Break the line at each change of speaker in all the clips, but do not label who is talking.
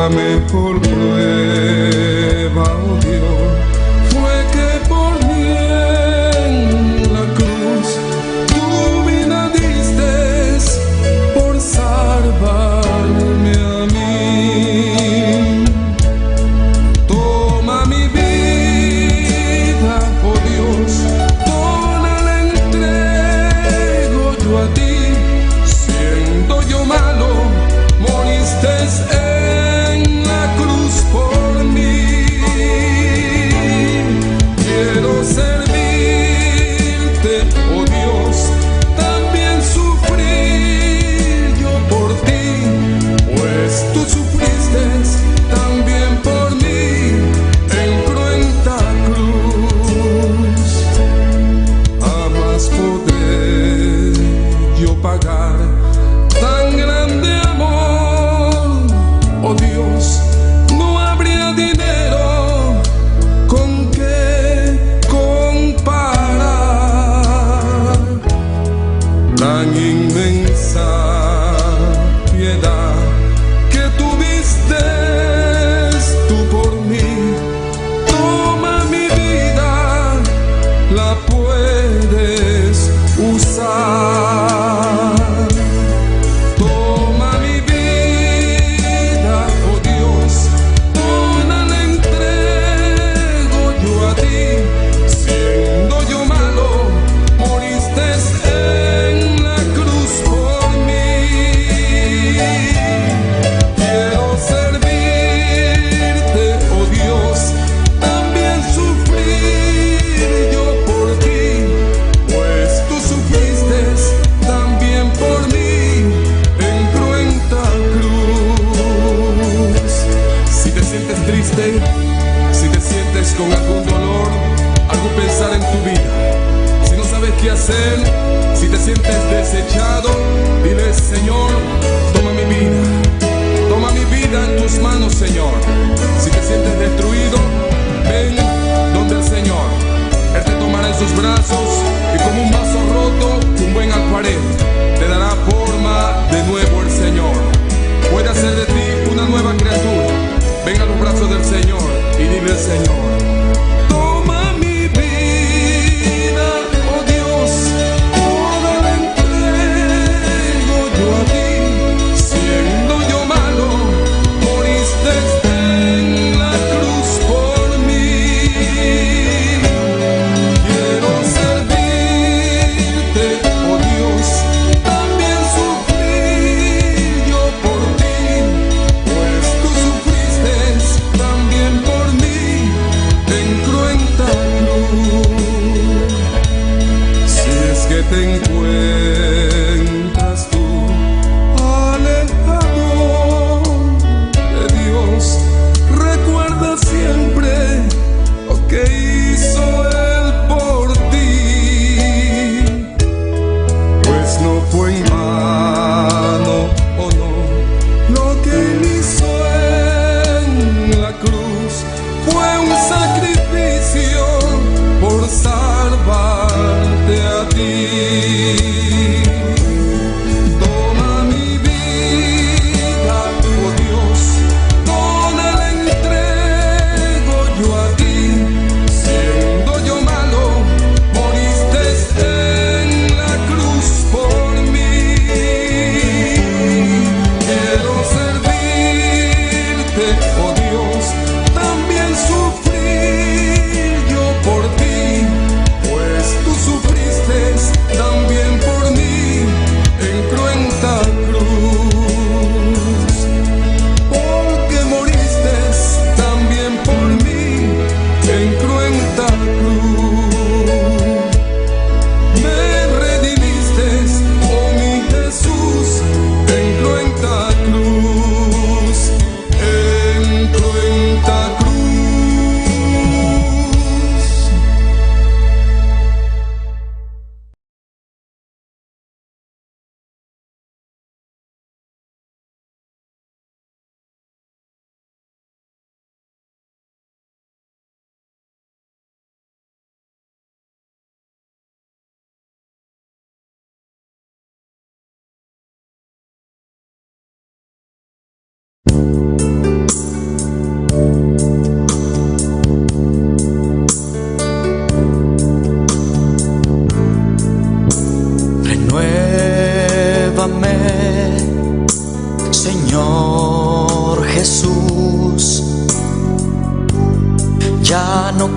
La mejor prueba, oh Dios, fue que por mí en la cruz tu vida diste por salvarme a mí. Toma mi vida, oh Dios, toda la entrego yo a ti. Siendo yo malo, moriste en la cruz por mí. Quiero servirte, oh Dios, también sufrir yo por ti, pues tú sufriste también por mí en cruenta cruz. Jamás podré yo pagar tan grande amor, oh Dios, no habría dinero con que comparar tan inmensa piedad que tuviste tú por mí. Toma mi vida, la puedes usar. Toma mi vida, oh Dios, toda la entrego yo a ti. Siendo yo malo, moriste en la cruz por mí. Quiero servirte, oh Dios, también sufrir yo por ti, pues tú sufriste también por mí en cruenta cruz. Si te sientes triste, si te sientes con algún dolor, algún pensar en tu vida, si no sabes qué hacer, si te sientes desechado, dile: Señor, toma mi vida en tus manos, Señor. Si te sientes destruido, ven donde el Señor. Él te tomará en sus brazos y como un vaso roto, un buen alfarero, te dará forma de nuevo el Señor. Puede hacer de ti una nueva criatura. Ven a los brazos del Señor y dile al Señor: toma mi vida, oh Dios, toda la entrego yo a ti. Siendo yo malo, moriste en la cruz por mí. Quiero servirte, oh Dios, también sufrir yo por ti, pues tú sufriste también por mí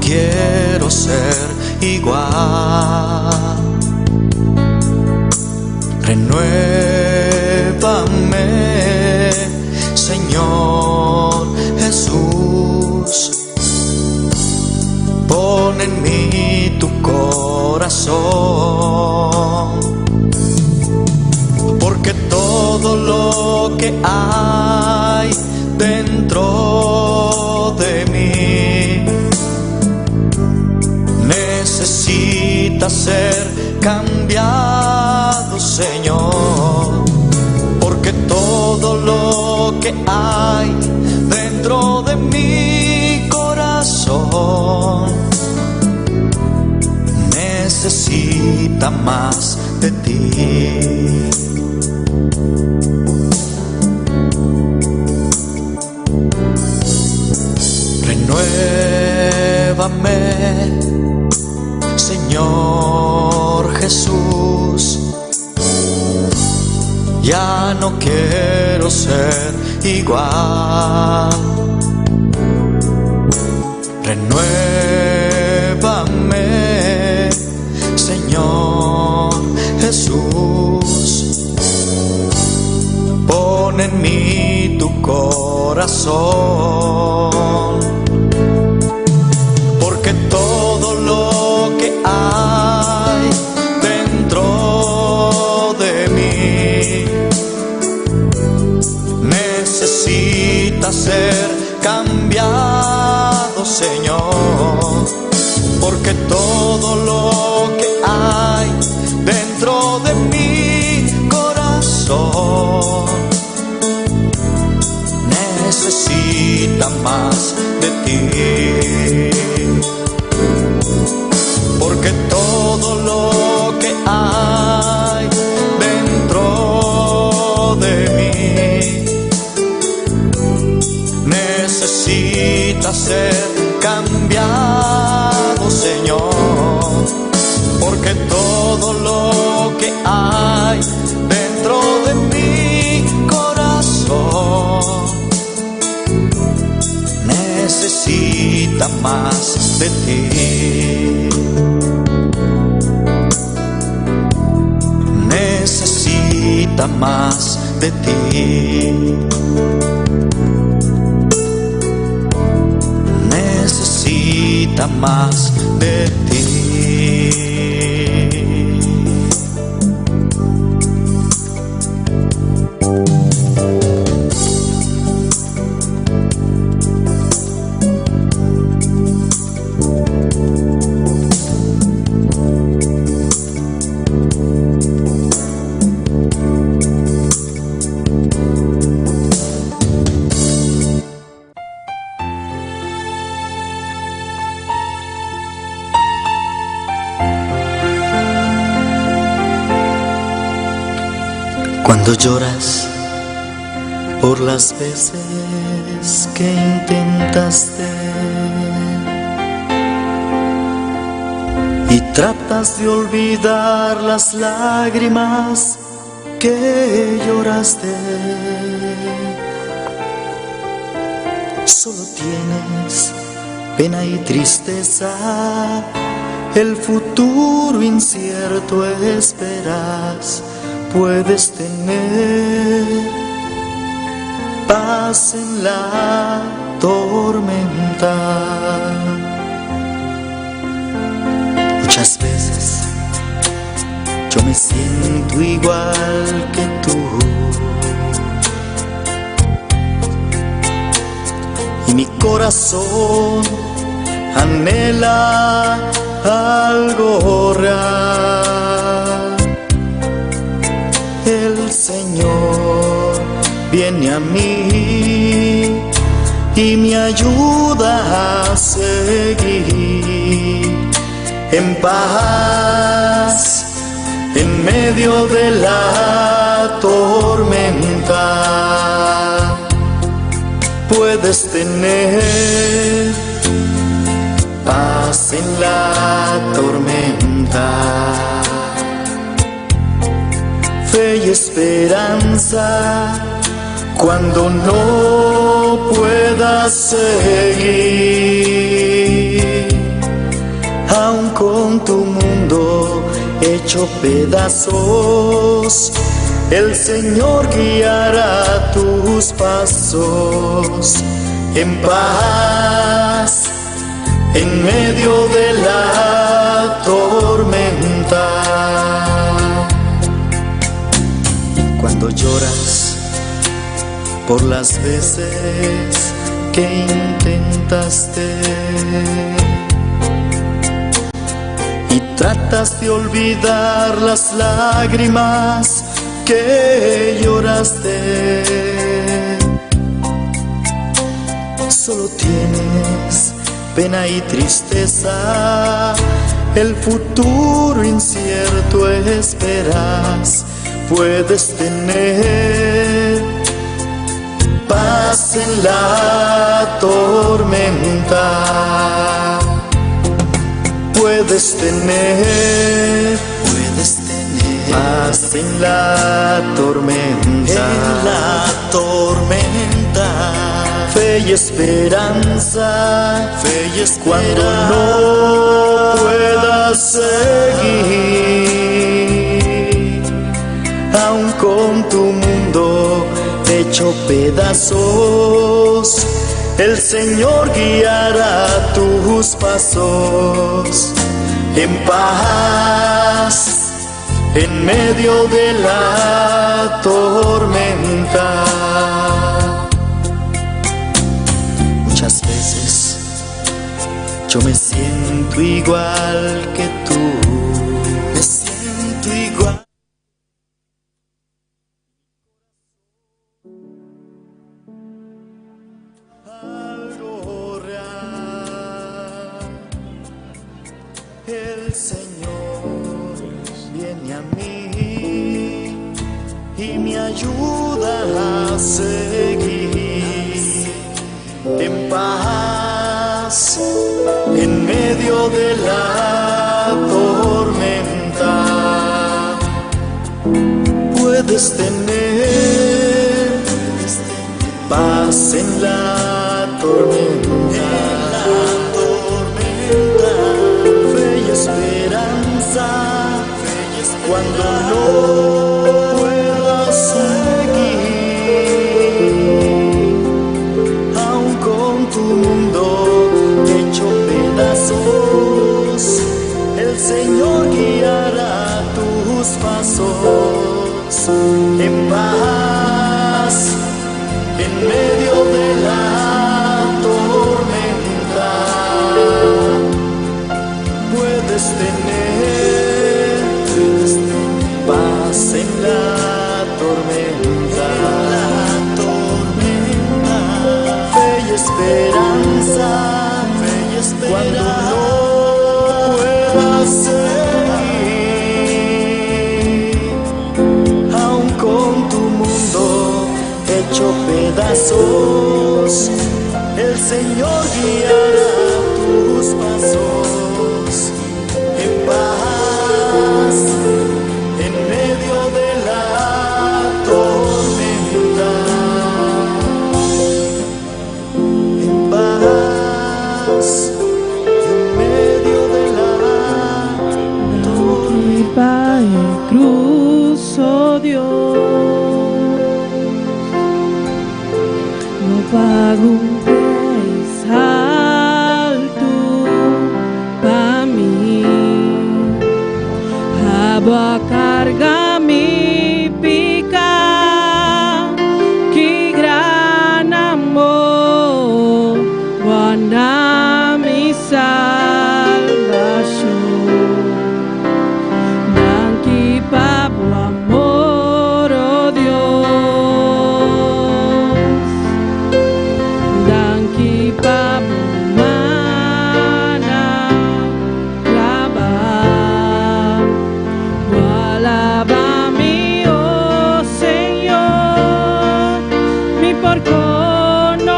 quiero ser igual. Renuévame, Señor Jesús. Pon en mí tu corazón, porque todo lo que hay dentro de mí necesita ser cambiado, Señor, porque todo lo que hay dentro de mi corazón necesita más de ti. Renuévame, Señor Jesús. Ya no quiero ser igual. Renuévame, Señor Jesús. Pon en mí tu corazón, porque todo lo que hay dentro de mí necesita ser cambiado, Señor, porque todo lo que hay dentro de mi corazón necesita más de ti, porque todo lo que hay dentro de mí necesita ser cambiado, Señor, porque todo lo que hay dentro de mi corazón necesita más de ti. Necesita más de ti. Necesita más de ti. Cuando lloras por las veces que intentaste y tratas de olvidar las lágrimas que lloraste, solo tienes pena y tristeza, el futuro incierto esperas. Puedes tener paz en la tormenta. Muchas veces yo me siento igual que tú, y mi corazón anhela algo real. El Señor viene a mí y me ayuda a seguir en paz en medio de la tormenta. Puedes tener paz en la tormenta, fe y esperanza cuando no puedas seguir. hecho pedazos, el Señor guiará tus pasos en paz, en medio de la tormenta. Cuando lloras por las veces que intentaste y tratas de olvidar las lágrimas que lloraste, solo tienes pena y tristeza, el futuro incierto esperas. Puedes tener paz en la tormenta. Puedes tener paz en la tormenta. En la tormenta. Fe y esperanza. Fe y esperanza. Cuando no puedas seguir, aun con tu mundo hecho pedazos, el Señor guiará tus pasos en paz, en medio de la tormenta. Muchas veces yo me siento igual que tú, me siento igual. Algo real, el Señor viene a mí y me ayuda a seguir en paz, en medio de la tormenta. Puedes tener paz en la tormenta, fe y esperanza, cuando no puedas seguir, aun con tu mundo hecho pedazos, el Señor guiará tus pasos en paz, en medio de la tormenta. Puedes tener paz en la tormenta, fe y esperanza, cuando no puedas seguir, aun con tu mundo hecho pedazos, el Señor guiará tus pasos en paz, en medio de la tormenta, en paz, en medio de la tormenta.
Cruz, oh Dios, no pago un precio alto para mí. Abba carga mi pica, que gran amor, guarda mi salvación. Danki papo amor, oh Dios. Danki papo mana, lava. Alaba mi, oh Señor, mi por conocer,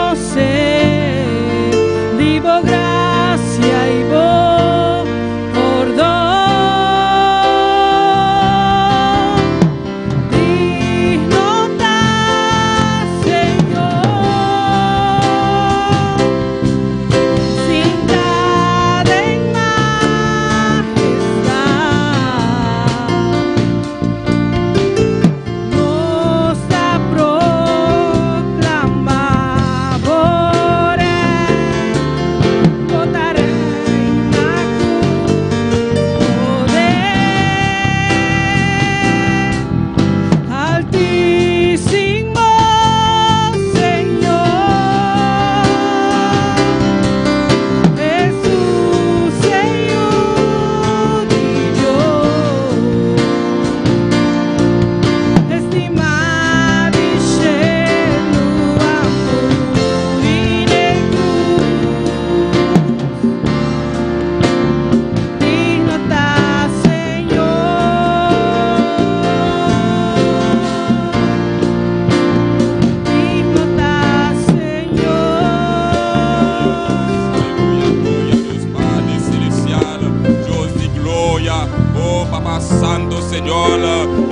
pasando, Señor.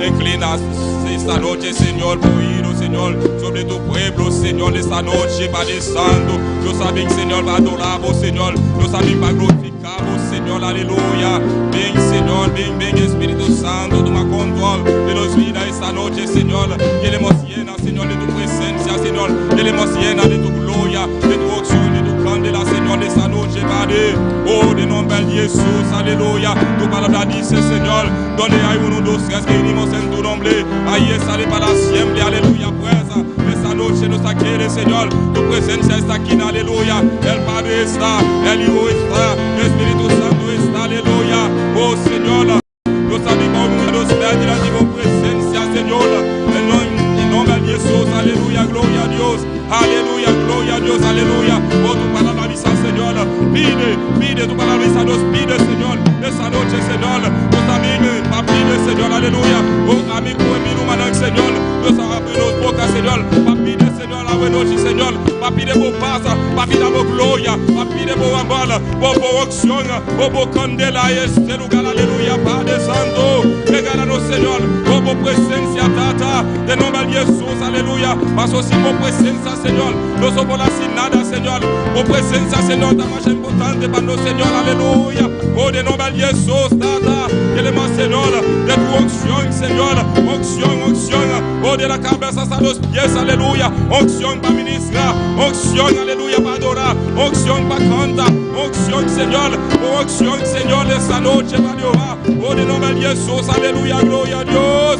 Inclina esta noche, Señor, tu oído, Señor, sobre tu pueblo, Señor, esta noche, Padre Santo. Yo sabía, Señor, va a adorarvos, Señor. Yo sabía, va a glorificarvos, Señor, aleluya. Ven, Señor, ven, Espíritu Santo, toma control de los vidas esta noche, Señor. Queremos llena, Señor, de tu presencia, Señor. Queremos llena de tu gloria, de tu unción, de tu candela, Señor, esta noche, Padre. Oh, de nombre de Jesús, aleluya. Tu palabra dice, Señor, donde hay uno, dos, tres que venimos en tu nombre, ahí estaré para siempre, aleluya. Pues esta noche nos quiere, Señor. Tu presencia está aquí, aleluya. El Padre está, el Hijo está, el Espíritu Santo está, aleluya. Oh, Señor, nos amigos, nos pedirá tu presencia, Señor. En nombre de Jesús, aleluya, gloria a Dios. Aleluya, gloria a Dios, aleluya. Oh, tu palabra dice, Señor, pide, tu palabra dice, nos pide, Señor, esta noche, Señor, nos amigos, pide, Señor, aleluya. Oh, amigo, mi Señor, nos abrimos boca, Señor, pide, Señor, la buena noche, Señor, pide por paz, pide por gloria, pide por amor, por acción, por candela, este lugar, aleluya, Padre Santo, regálanos, Señor, por presencia, tata, de nombre de Jesús, aleluya, paso sin por presencia, Señor, no somos sin nada, Señor, por presencia, Señor, está más importante para nosotros, Señor, aleluya, oh, de nombre de Jesús, tata, queremos, Señor, de tu unción, Señor, unción, oh, de la cabeza hasta los pies, aleluya, unción para ministrar, unción, aleluya, para adorar, unción para cantar, unción, Señor, unción, Señor, esta noche para adorar, oh, de nombre de Jesús, aleluya, gloria a Dios.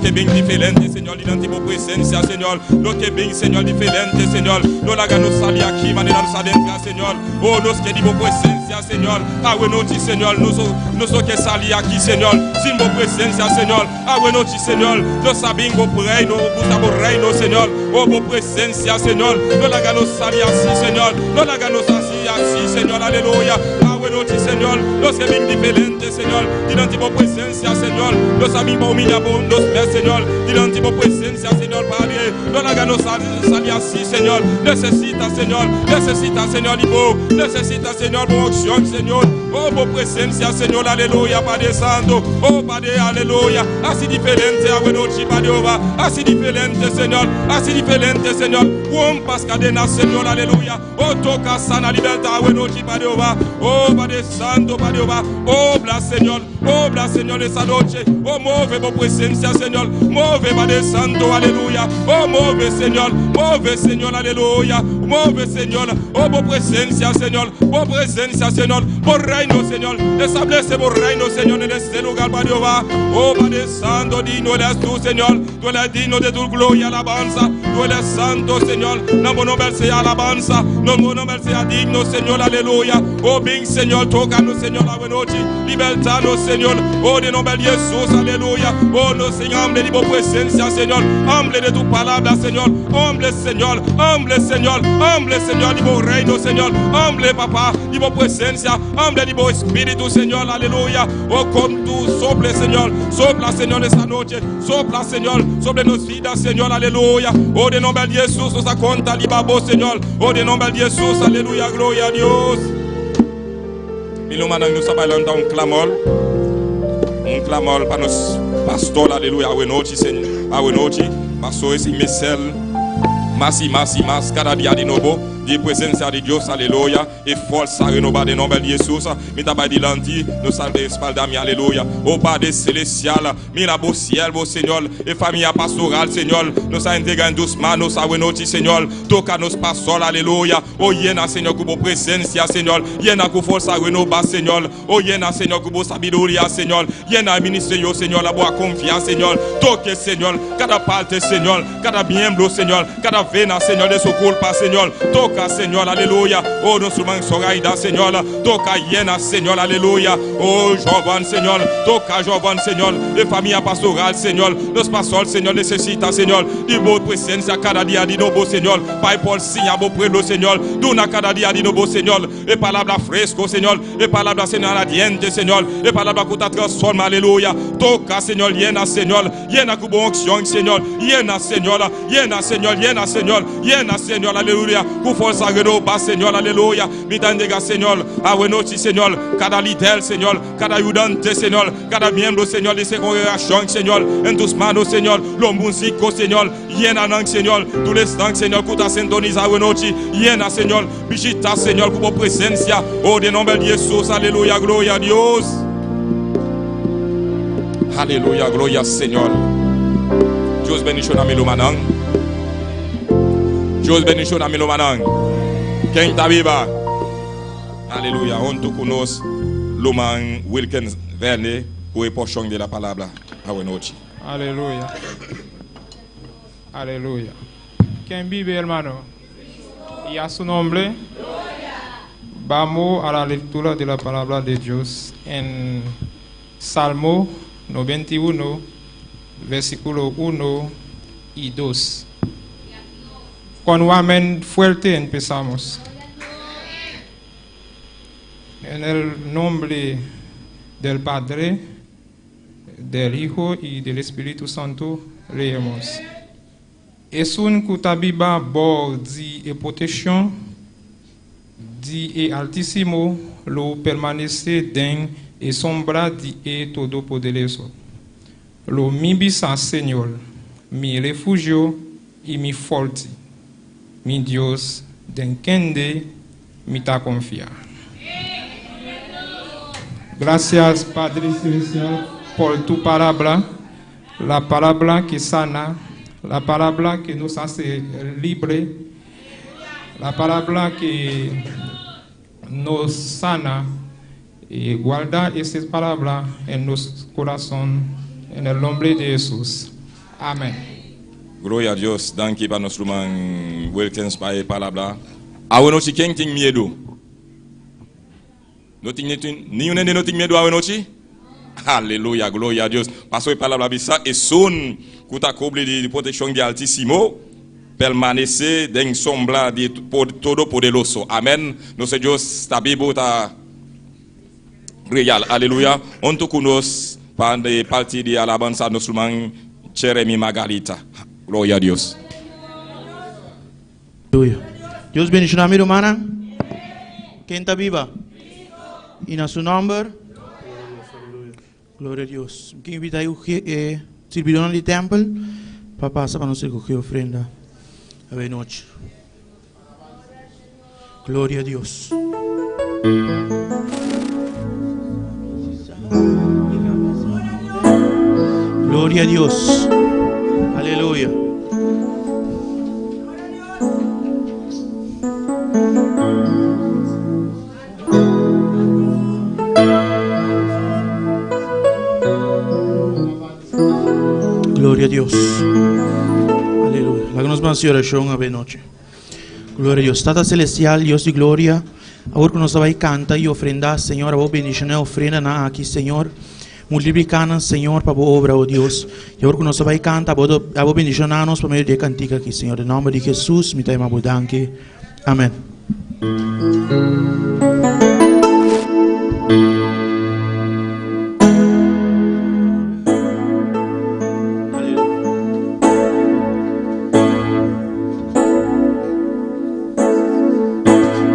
Que bien diferente, Señor, dinante por presencia, Señor. Lo que bien, Señor, diferente, Señor. No la gano salir aquí, manera nos adentra, Señor. Oh, nos que por presencia, Señor. Ah, bueno, Señor, nos que salir aquí, Señor. Sin por presencia, Señor. Ah, bueno, Señor. Nos sabemos por reino, buscamos reino, Señor. Oh, por presencia, Señor. No la gano salir así, Señor. No la gano así, Señor. Aleluya. Bueno, Señor, los que bien diferentes, Señor, dinante por presencia, Señor, los amigos humillan por los pies, Señor, dinante por presencia, Señor, Padre, no la gano salir así, Señor, necesita, Señor, libo, necesita, Señor, por acción, Señor, oh, por presencia, Señor, aleluya, Padre Santo, oh, Padre, aleluya, así diferente, bueno, Padre, así diferente, Señor, rompas cadenas, Señor, aleluya, oh, toca sana libertad, bueno, Padre, oh, Padre, Padre Santo, Padre Jehová. Obra, Señor, esta noche. Oh, mueve por presencia, Señor. Mueve, Padre Santo, aleluya. Oh, mueve, Señor, aleluya. Mueve, Señor, oh, por presencia, Señor. Por reino, Señor. Establece por reino, Señor, en este lugar, Padre Jehová. Oh, Padre Santo, digno eres tú, Señor. Tú eres digno de tu gloria y alabanza. Tú eres santo, Señor. No nombre sea alabanza. No nombre sea digno, Señor, aleluya. Oh, bien, Señor, tócanos, Señor, la buena noche. Libertanos, Señor. Oh, de nombre de Jesús, aleluya. Oh, no, Señor, hambre de tu presencia, Señor. Hambre de tu palabra, Señor. Hambre, Señor. Hambre, Señor, de tu reino, Señor. Hambre, papá, de tu presencia. Hambre de tu espíritu, Señor, aleluya. Oh, con tu sople, Señor. Sopla, Señor, esta noche. Sopla, Señor, sobre nos vidas, Señor, aleluya. Oh, de nombre de Jesús, nos aconta, libabo, Señor. Oh, de nombre de Jesús, aleluya, gloria a Dios. Y nous maintenant nous sommes dans un clamor para nos pastor, aleluya, a Seigneur, pastor esse mesel, mas, cada dia de novo, de presença de Deus, aleluia, e força renovada em nome de Jesus, me dá de lanti, nos salve espalda-me, aleluia, o Padre Celestial, me la bo ciel, bo Senhor, e família pastoral, Senhor, nos a entregar em tus manos, a noite, Senhor, toca nos pastor, aleluia, o llena, Senhor, com presença, Senhor, llena com força renovada, Senhor, o llena, Senhor, com sabedoria, Senhor, llena ministério, Senhor, a boa confiança, Senhor, toque, Senhor, cada parte, Senhor, cada membro, Senhor, cada vena, Senhor, de su culpa, Senhor, toca, Senhor, aleluia, oh, nos irmãos Soraida, Senhor, toca llena, Senhor, aleluia, oh, jovem, Senhor, toca jovem, Senhor, de família pastoral, Senhor, los pastores, Senhor, necessita, Senhor, de boa presença cada dia de novo, Senhor, Pai Paul, sim, a bom pueblo, Senhor, duna cada dia de novo, Senhor, e palavra fresco, Senhor, e palavra, Senhor, ardiente, Senhor, e palavra que te transforma, aleluia, toca, Senhor, llena, Senhor, llena com boa unção, Senhor, llena, Senhor, aleluia, com força renova, Senhor, aleluia, me dá nega, Senhor, a noite, Senhor, cada líder, Senhor, cada ayudante, Senhor, cada membro, Senhor, de essa congregação, Senhor, em tus manos, Senhor, lo músico, Senhor, llena, Senhor, tu l'estanque, Senhor, que tu sintoniza a noite, llena, Senhor, visita, Senhor, com presença, oh, de nome de Jesus, aleluia, glória a Deus, aleluia, glória, Senhor, Deus bendiciona mi lumanang. Deus bendiciona mi lumanang. Quem está viva? Aleluia. Onde conosco, Luman Wilkins Verne, o porção de la palavra. Boa noite.
Aleluya. Aleluya. ¿Quién vive, hermano? Y a su nombre. Vamos a la lectura de la palabra de Dios en Salmo 91, versículo 1 y 2. Con un amén fuerte empezamos. En el nombre del Padre, del Hijo y del Espíritu Santo, leemos. Es un cutabiba bor di e protection, di e altísimo, lo permanece den e sombra di e todopoderoso. Lo mi bisa Señor, mi refugio y mi forti. Mi Dios, en quien mi ta confiar. Gracias, Padre Celestial, por tu palabra, la palabra que sana, la palabra que nos hace libre, la palabra que nos sana, y guarda esa palabra en nuestro corazón, en el nombre de Jesús. Amén.
Glória a Deus, danke para nosso irmão Wilkins para a palavra. A noite quem tem medo? Nenhum de nós tem medo a noite? Aleluia, glória a Deus. Passou a palavra bisa e son cuta cobre de proteção de Altíssimo, permanecer em sombra de todo poderoso. Amém. Nosso Deus está vivo, está real. Aleluia. Onde conosco para partir de alabança nosso irmão Jeremy Margarita. Glória a Deus.
Aleluia. Deus bendiga a minha irmã. Quem está viva? E na seu nome? Glória a Deus. Quem invita a servidor do templo para passar para nós recoger ofrenda. Boa noite. Glória a Deus. Gloria a Dios. Aleluya. Gloria a Dios. Aleluya. Hagamos más oración a noche. Gloria a Dios. Tata Celestial, Dios de gloria. Ahora que nos vai canta y ofrenda, Señor, a vos bendición, ofrenda na aquí, Señor. Multiplicando, Señor, para vos obra, oh Dios. Y ahora que nos vai canta, a vos bendición a nos por medio de cantica aquí, Señor. En nombre de Jesús, mi tema budanque. Amén.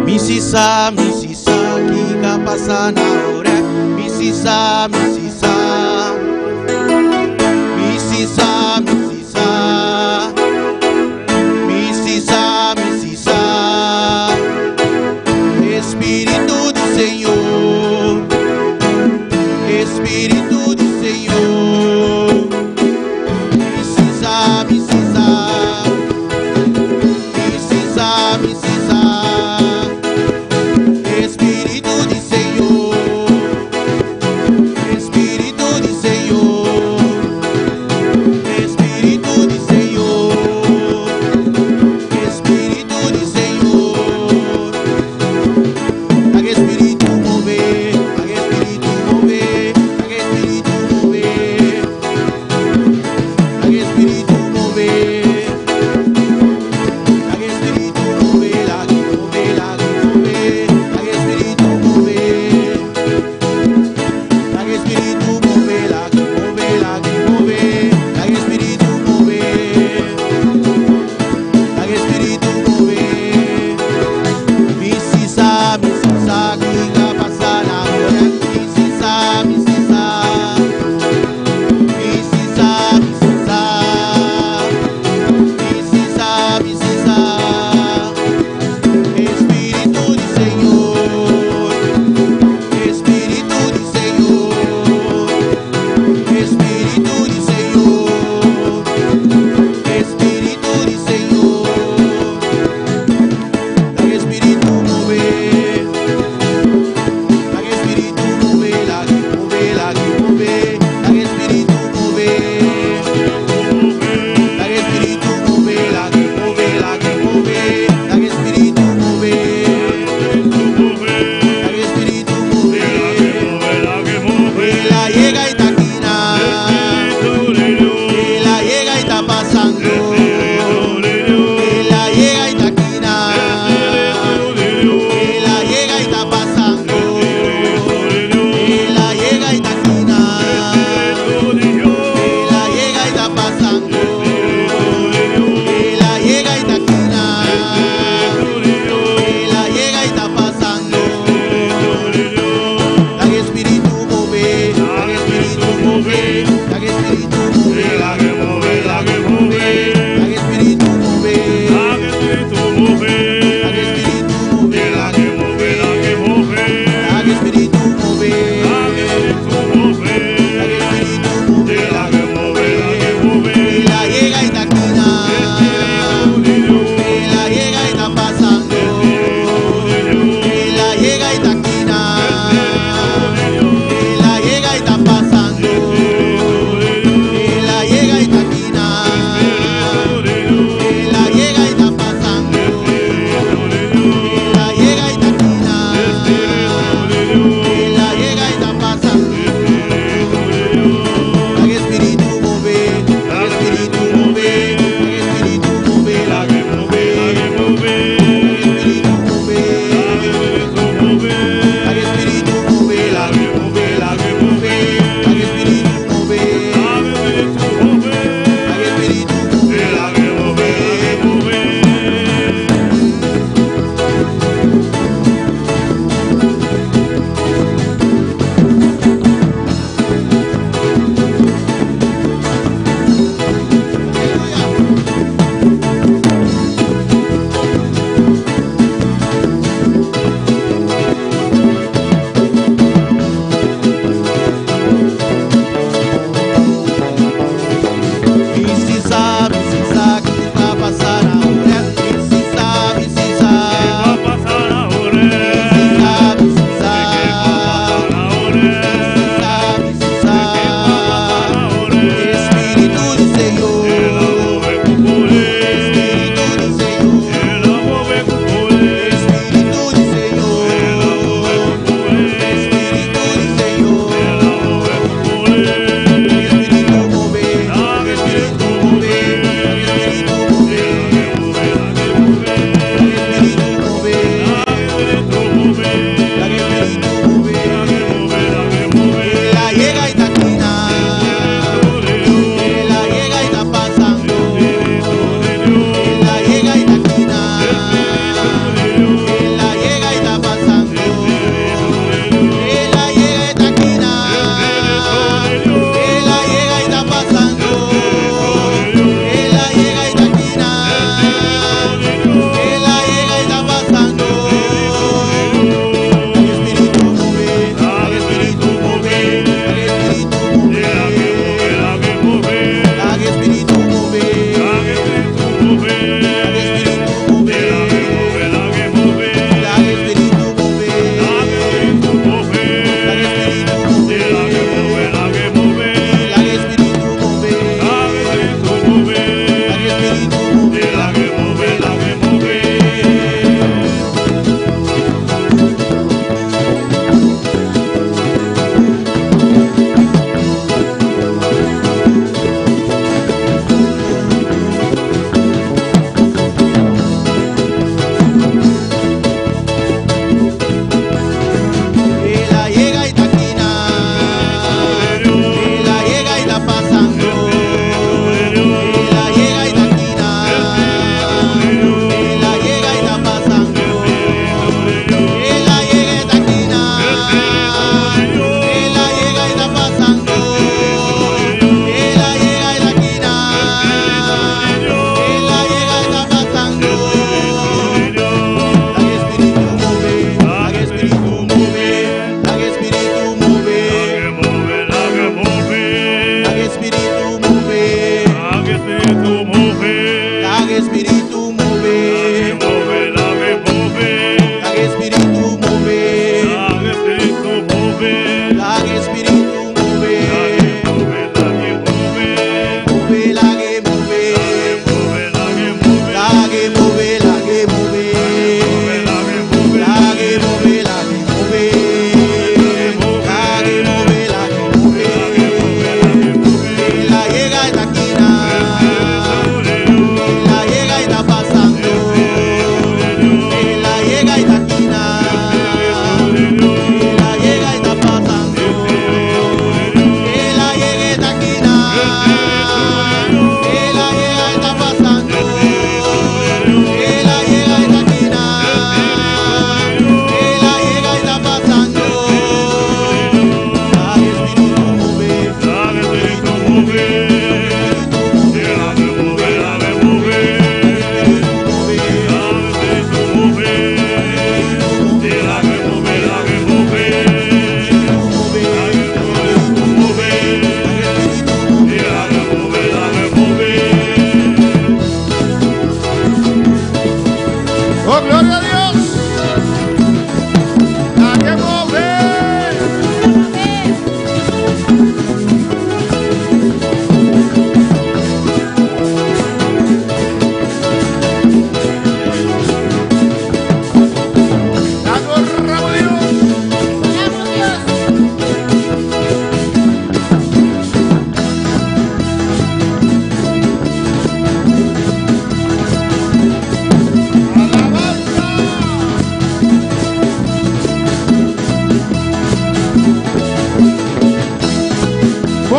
Misisa, kika pasana ore. Misisa, misisa, misisa, misisa, misisa, misisa. Espíritu do Senhor, Espíritu do Senhor. Misisa, misisa, misisa, misisa. Espíritu de Senhor, Espíritu de Senhor.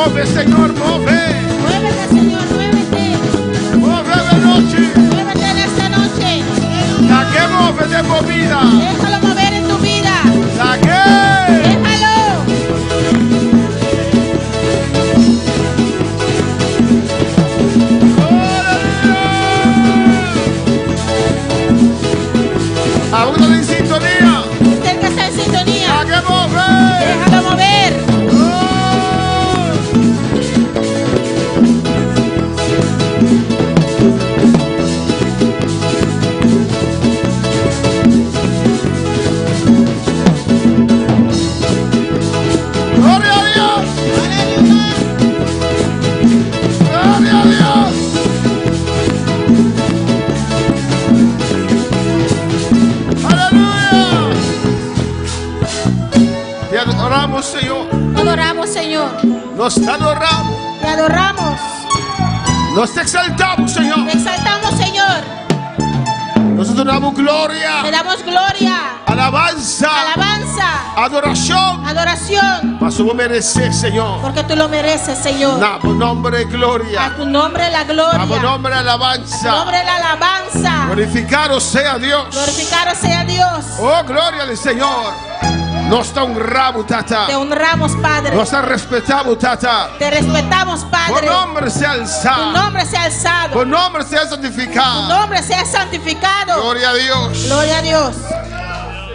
Move, Señor, move.
Muévete, Señor, muévete.
Move de noche.
Muévete en esta noche.
La que move de movida.
Déjalo mover en tu vida.
La que.
Déjalo.
Aún en sintonía.
Usted que está en sintonía.
La que move.
Déjalo mover.
Gloria a Dios. Gloria a Dios. Aleluya. Te adoramos, Señor.
Te adoramos, Señor.
Nos adoramos.
Te adoramos.
Nos exaltamos, Señor.
Te exaltamos, Señor.
Nosotros damos gloria,
Te damos gloria,
alabanza,
alabanza,
adoración.
adoración.
Mas tú mereces, Señor.
Porque tú lo mereces, Señor.
Damos nombre y gloria.
A tu nombre la gloria.
Damos nombre y
A tu
alabanza.
nombre la alabanza.
Glorificado sea Dios.
Glorificado sea Dios.
Oh, gloria al Señor. Nos te honramos, tata.
Te honramos, Padre.
Nos te respetamos, tata.
Te respetamos,
Tu
Padre.
nombre sea
Tu
alzado.
nombre sea alzado.
Tu nombre sea
Tu
santificado.
nombre sea santificado.
Gloria a Dios.
Gloria a Dios.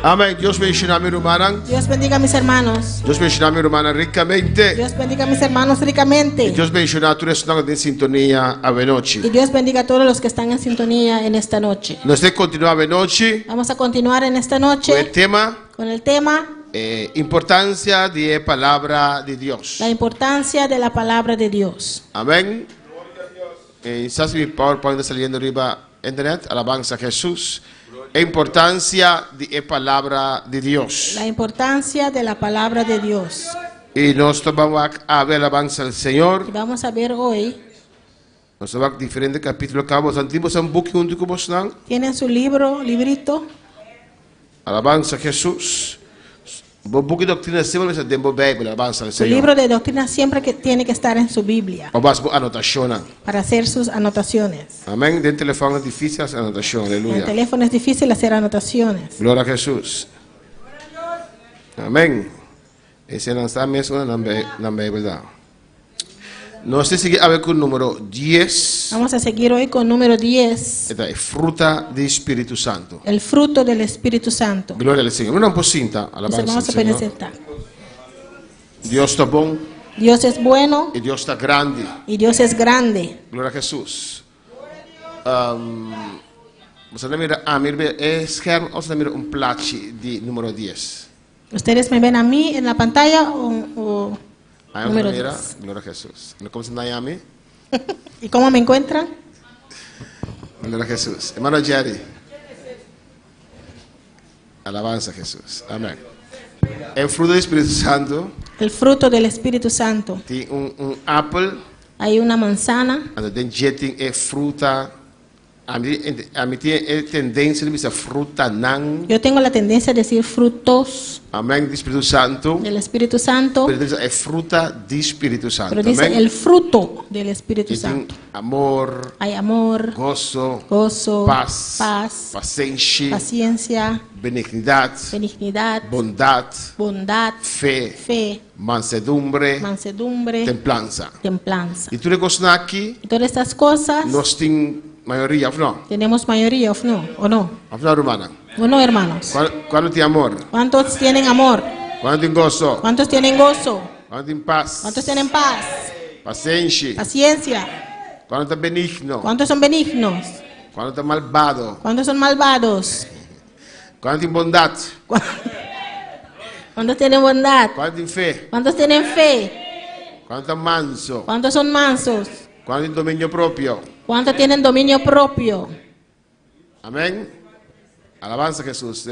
Amén. Dios bendiga a mi hermana.
Dios bendiga a mis hermanos.
Dios bendiga a mi hermana ricamente.
Dios bendiga a mis hermanos ricamente.
Dios bendiga a todos los que están en sintonía a noche.
Y Dios bendiga a todos los que están en sintonía en esta noche.
Nos de continuar a noche.
Vamos a continuar en esta
El
noche
tema,
con el tema
importancia de palabra de Dios.
la importancia de la palabra de Dios.
Amén. Quizás mi PowerPoint está saliendo arriba internet. Alabanza a Jesús. Importancia de palabra de Dios.
La importancia de la palabra de Dios.
Y nos vamos a ver alabanza al Señor.
Y vamos a ver hoy.
Nos vamos a diferentes capítulos. Acabamos antimos un book junto con vosotros.
Tienen su librito.
Alabanza a Jesús. Un book de doctrina siempre es de Biblia. Alabanza al
Su
Señor.
libro de doctrina siempre que tiene que estar en su Biblia
O vas a anotación.
para hacer sus anotaciones.
Amén. De teléfono es difícil hacer anotación.
En el
Aleluya.
teléfono es difícil hacer anotaciones.
Gloria a Jesús. Amén. Ese lanzamiento es una verdad. No sé si a ver con el número 10.
Vamos a seguir hoy con número 10.
Esta es fruta del Espíritu Santo.
El fruto del Espíritu Santo.
Gloria al Señor. Una pocinta.
Los
Alabanza
hermanos
al
se pueden
Señor.
sentar.
Dios está bueno
Dios es bueno
y Dios está grande.
y Dios es grande.
Gloria a Jesús. Você mira a mim é scherm ou você mira plaatje de número 10.
¿Ustedes me ven a mí en la pantalla o
Aí
número
você mira,
10?
glória a Jesus. Como se Miami?
¿Y cómo me encuentran?
Glória a Jesus. Hermano Jerry. Alabanza a Jesús. Amén. El fruto del Espíritu Santo
El fruto del Espíritu Santo.
tem apple
Hay una manzana.
en den jetting é fruta. A mim tem tendência de dizer fruta não.
Yo tengo la tendencia a decir frutos
Amém. Do Espírito Santo.
del Espíritu Santo,
Pero dice, es fruta del Espíritu Santo.
pero dice
Amén.
el fruto del Espíritu
Y tiene
Santo.
amor,
Hay amor,
gozo,
gozo,
paz,
paz,
paciencia,
paciencia,
benignidad,
benignidad,
bondad,
bondad,
fe,
fe,
mansedumbre,
mansedumbre,
templanza.
templanza.
Y tú le gostas aquí,
Y todas estas cosas
nos tiene mayoría, no,
tenemos mayoría, ¿o no?
no, hermana.
¿O no, hermanos?
Cuando tiene amor,
¿Cuántos tienen amor?
cuando tiene gozo,
¿Cuántos tienen gozo?
cuando tiene paz,
¿Cuántos tienen paz?
paciencia,
Paciencia.
cuando está benigno,
¿Cuántos son benignos?
cuando está malvado,
¿Cuántos son malvados?
cuando tiene bondad,
¿Cuántos tienen bondad?
cuando tiene fe,
¿Cuántos tienen fe?
cuando está manso,
¿Cuántos son mansos?
cuando tiene dominio propio.
¿Cuántos tienen dominio propio?
Amén. Alabanza a Jesús.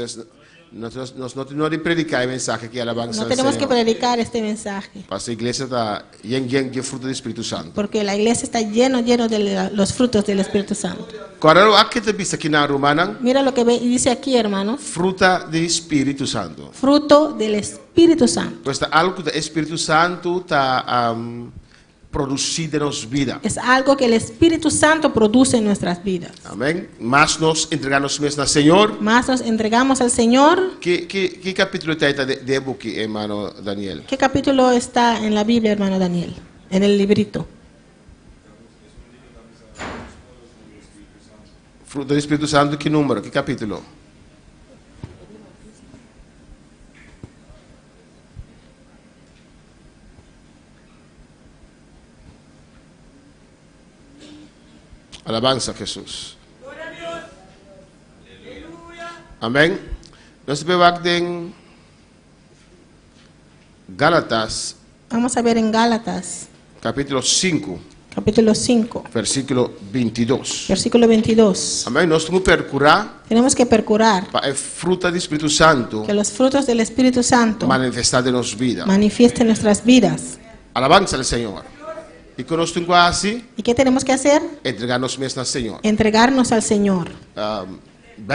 Nosotros no tenemos que predicar el mensaje que alabanza
No
al
tenemos que
Señor.
predicar este mensaje,
Para la iglesia está llena de fruto del Espíritu Santo.
porque la iglesia está lleno de los frutos del Espíritu Santo.
Ahora, ¿qué te dice aquí en Romana?
Mira lo que dice aquí, hermanos.
Fruta del Espíritu Santo.
Fruto del Espíritu Santo.
Pues algo del Espíritu Santo está producir de nos vida.
Es algo que el Espíritu Santo produce en nuestras vidas.
Amén. Más nos entregamos mesmo al Señor.
Más nos entregamos al Señor.
¿Qué capítulo está de Buki, hermano Daniel?
¿Qué capítulo está en la Biblia, hermano Daniel? En el librito.
Fruto del Espíritu Santo, ¿qué número? ¿Qué capítulo? Alabanza a Jesús. Amén. Nos vemos en Gálatas,
Vamos a ver en Gálatas,
capítulo 5,
capítulo 5,
versículo 22.
versículo 22.
Amén. Nós temos que procurar
Tenemos que procurar
para a fruta do Espírito Santo
que los frutos del Espíritu Santo
manifestar de nos vida.
manifiesten nuestras vidas.
Alabanza al Señor. E quando nós temos assim,
¿Y qué tenemos que hacer?
entregar-nos mesmo ao Senhor.
Entregarnos al Señor.
A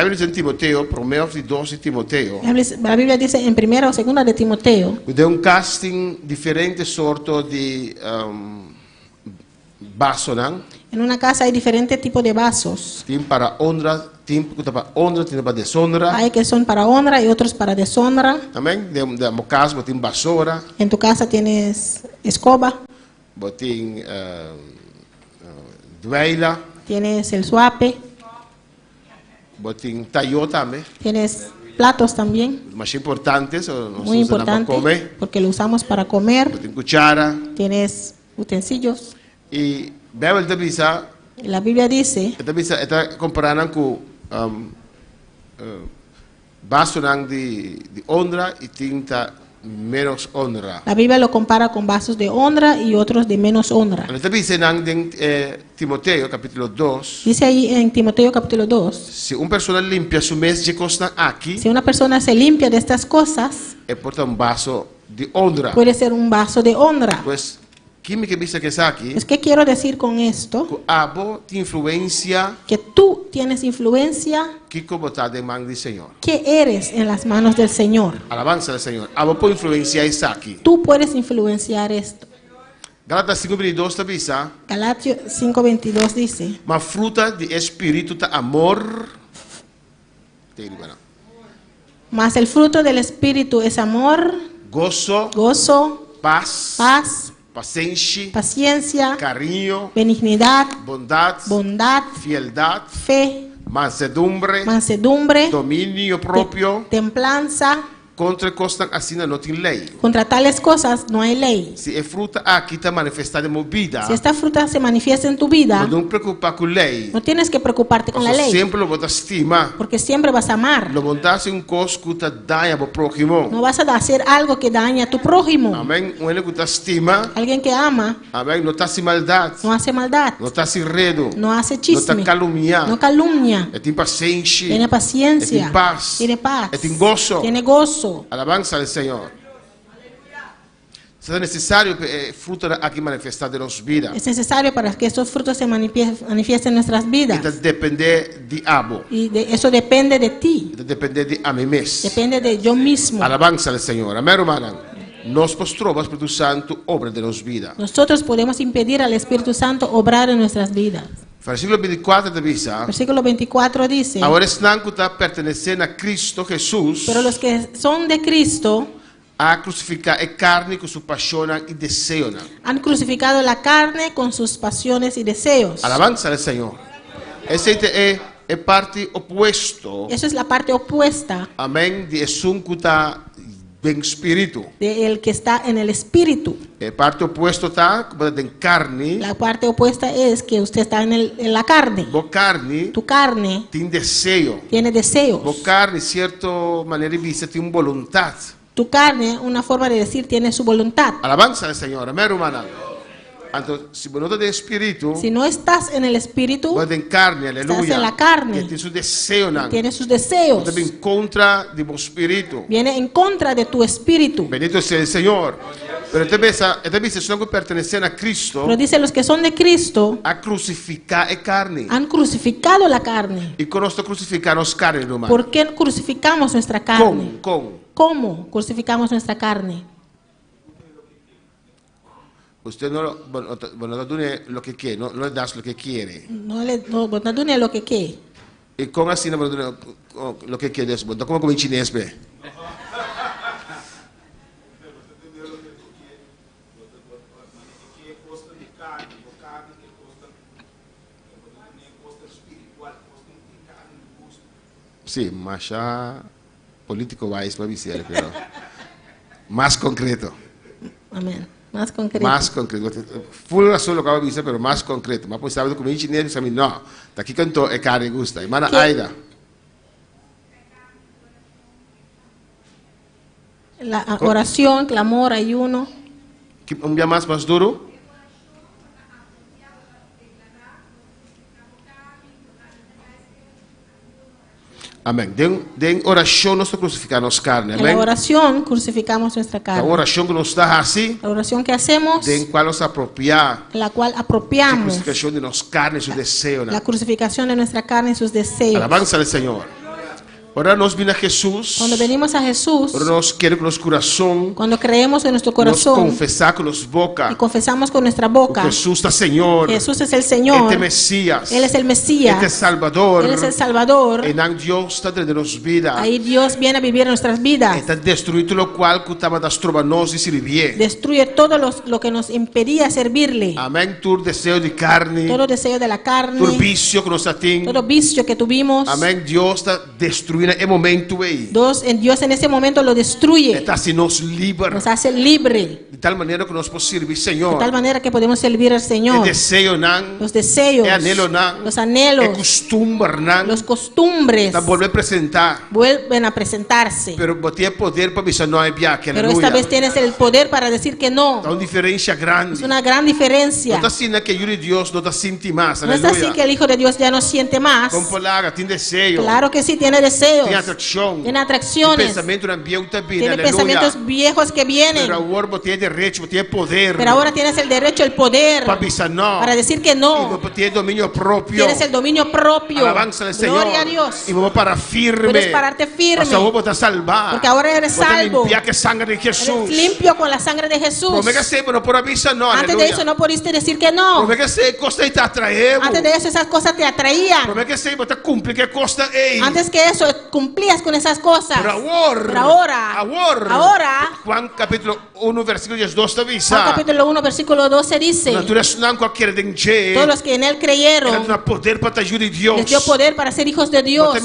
Bíblia diz em Timoteo, 1 e 2 de Timoteo,
La Biblia dice en 1 o 2 de Timoteo,
de casting diferente sorto de vaso, não?
en una casa hay diferentes tipos de vasos.
Tem para honra, tem para honra, tem para deshonra.
Hay que son para honra y otros para deshonra.
Amém? De casa, tem vassoura,
En tu casa tienes escoba,
tem duela,
tienes el suape,
tem taiô também.
tienes platos también,
Mas importantes, nós
muy
usamos para
importante,
comer.
porque lo usamos para comer.
Tem cuchara.
Tienes utensilios.
E a Bíblia diz,
La Biblia dice,
está comparando com vaso de honra e tinta menos honra.
la Biblia lo compara con vasos de honra y otros de menos honra.
Está dizendo em Timoteo, capítulo 2,
Dice ahí en Timoteo capítulo 2,
se uma pessoa limpia su mes de cosas aqui,
si una persona se limpia de estas cosas,
é porta vaso de honra.
puede ser un vaso de honra.
Pues, química dice que está aqui,
Pues, ¿qué quiero decir con esto?
que abo tem influência
Que tú tienes influencia,
que como está de mão do Senhor.
que eres en las manos del Señor.
Alabanza al Señor. Abo por influenciar está aqui.
Tú puedes influenciar esto.
Gálatas 5:22 está dizendo,
Galatas 5:22 dice,
mas fruta de espírito tá amor.
mas el fruto del Espíritu es amor,
Gozo,
gozo,
paz,
paz,
paciência,
paciencia,
carinho,
benignidad,
bondade,
bondad,
fialdade,
fe,
mansedumbre,
mansedumbre,
domínio próprio.
templanza.
Contra costas assim não tem lei.
Contra tales cosas no hay ley.
Se é fruta aqui está manifestada em movida,
Si esta fruta se manifiesta en tu vida,
não preocupar com lei.
no tienes que preocuparte con la ley,
Sempre lo botar estima.
porque siempre vas a amar.
Lo montasse um cosco tá daia pro próximo.
No vas a hacer algo que dañe a tu prójimo.
Amém. Um ele que tá estima.
Alguien que ama
Amém. Não está sem maldade.
no hace maldad,
Não está sem redo.
no hace
Não está
chisme,
caluniar.
no calumnia,
Tem paciência.
tiene paciencia,
Tiene paz.
tiene paz,
Tiene gozo.
tiene gozo.
Alabanza al Señor. Es necesario que fruto aquí manifestado en nuestras vidas.
Es necesario para que estos frutos se manifiesten en nuestras vidas.
Entonces depende de abo.
Y eso depende de ti,
Depende de a mí mismo.
depende de yo mismo.
Alabanza al Señor. Amén, hermana. Nos postró el Espíritu Santo obra de nuestras vidas.
Nosotros podemos impedir al Espíritu Santo obrar en nuestras vidas.
Versículo 24 dice,
Versículo 24 dice,
ahora están que está perteneciendo a Cristo Jesús,
pero los que son de Cristo
a crucificar a carne con su pasión y deseo.
han crucificado la carne con sus pasiones y deseos.
Alabanza al Señor. Ese es parte opuesto.
Eso es la parte opuesta
Amén. De un que está en espíritu.
de el que está en el Espíritu.
Parte opuesto está en carne.
La parte opuesta es que usted está en la carne.
Bo carne
Tu carne
tiene deseo.
tiene
Bo
deseos.
carne, cierta manera de vista, tiene voluntad.
Tu carne, una forma de decir, tiene su voluntad.
Alabanza al Señor. Amén, hermana. Entonces, si vos no estás de espíritu,
Si no estás en el Espíritu,
vos en carne, aleluya.
estás en la carne.
Tiene su deseo.
tiene sus deseos.
Estás en contra de tu espíritu.
Viene en contra de tu espíritu.
Bendito sea el Señor. Pero esta vez son que pertenecen a Cristo,
Pero dice, los que son de Cristo
a crucificar a carne.
han crucificado la carne.
Y con nosotros crucificamos carne, hermano.
¿Por qué crucificamos nuestra carne?
Con.
¿Cómo crucificamos nuestra carne?
Usted no tiene lo que quiere, no le das lo que quiere.
No dunia lo que ke.
E com assim não lo que quiere, então como em chinês be? Sim, mas já político vai para dizer, pero mais concreto.
Amén. Más concreto.
Mais concreto. Full razão lo que eu vou dizer, pero mais concreto. Mas pois sabe como em chinês, sabe não. Daqui canto é carne gusta. Irmã Aida.
La oración, clamor, ayuno.
Um dia mais duro. Amém. Den oração nós crucificamos carne. Amém.
En la oración crucificamos nuestra
A
carne.
oração que nos está assim.
La oración que hacemos,
Den qual nos apropriar.
la cual
A
apropiamos
crucificação de nos carne e seu desejo.
la crucificación de nuestra carne y sus deseos.
Alabanza al Señor. Ahora nos viene a Jesús.
Cuando venimos a Jesús,
Ahora nos quiere con nuestro corazón.
cuando creemos en nuestro
Nos
corazón
confesar con nuestra boca.
y confesamos con nuestra boca,
Jesús está Señor.
Jesús es el Señor,
Este Mesías.
Él es el Mesías,
Este Salvador.
Él es el Salvador.
En Dios está dentro de nuestras vidas.
Ahí Dios viene a vivir en nuestras vidas.
Está destruido lo cual que estaba das trovanos y servir.
Destruye todo lo que nos impedía servirle.
Amén. Tu deseo de carne.
Todo deseo de la carne,
Tu vicio que nos atinge.
todo vicio que tuvimos.
Amén. Dios está destruyendo el momento ahí.
Dios en ese momento lo destruye.
Está así nos libera.
Nos hace libre.
De tal manera que nos podemos servir,
De
Señor.
tal manera que podemos servir al
El
Señor.
deseo nan.
Los deseos,
El anhelo nan.
los
El
anhelos,
costumbre nan.
los costumbres
Está volver a presentar.
vuelven a presentarse.
Pero tiene poder para avisar no hay viaje.
Pero esta vez tienes el poder para decir que no.
Está una diferencia grande.
Es una gran diferencia.
No está así que yo de Dios no está sintiendo más.
No es así que el Hijo de Dios ya no siente más.
Con palabra, tiene deseo.
Claro que sí, tiene deseos,
Tiene atracción.
tiene atracciones,
Pensamiento en vida.
tiene pensamientos viejos que vienen.
Pero ahora tiene derecho, tiene poder.
Pero ahora tienes el derecho, el poder
para avisar no.
para decir que no.
Y tiene dominio propio.
Tienes el dominio propio.
Alabanza al Señor.
Gloria a Dios.
Y vamos para firme.
Puedes pararte firme.
Hasta vos estás salvar.
Porque ahora eres salvo.
Limpia que sangre de Jesús.
Eres limpio con la sangre de Jesús.
Pero por avisar no.
Antes de eso no pudiste decir que no.
Cosa te atrae.
Antes de eso esas cosas te atraían. Antes que eso cumplías con esas cosas.
Pero
ahora,
Juan capítulo 1 versículo 2 te dice.
Juan capítulo 1 versículo 12 dice: todos los que en él creyeron les dio poder para ser hijos de Dios.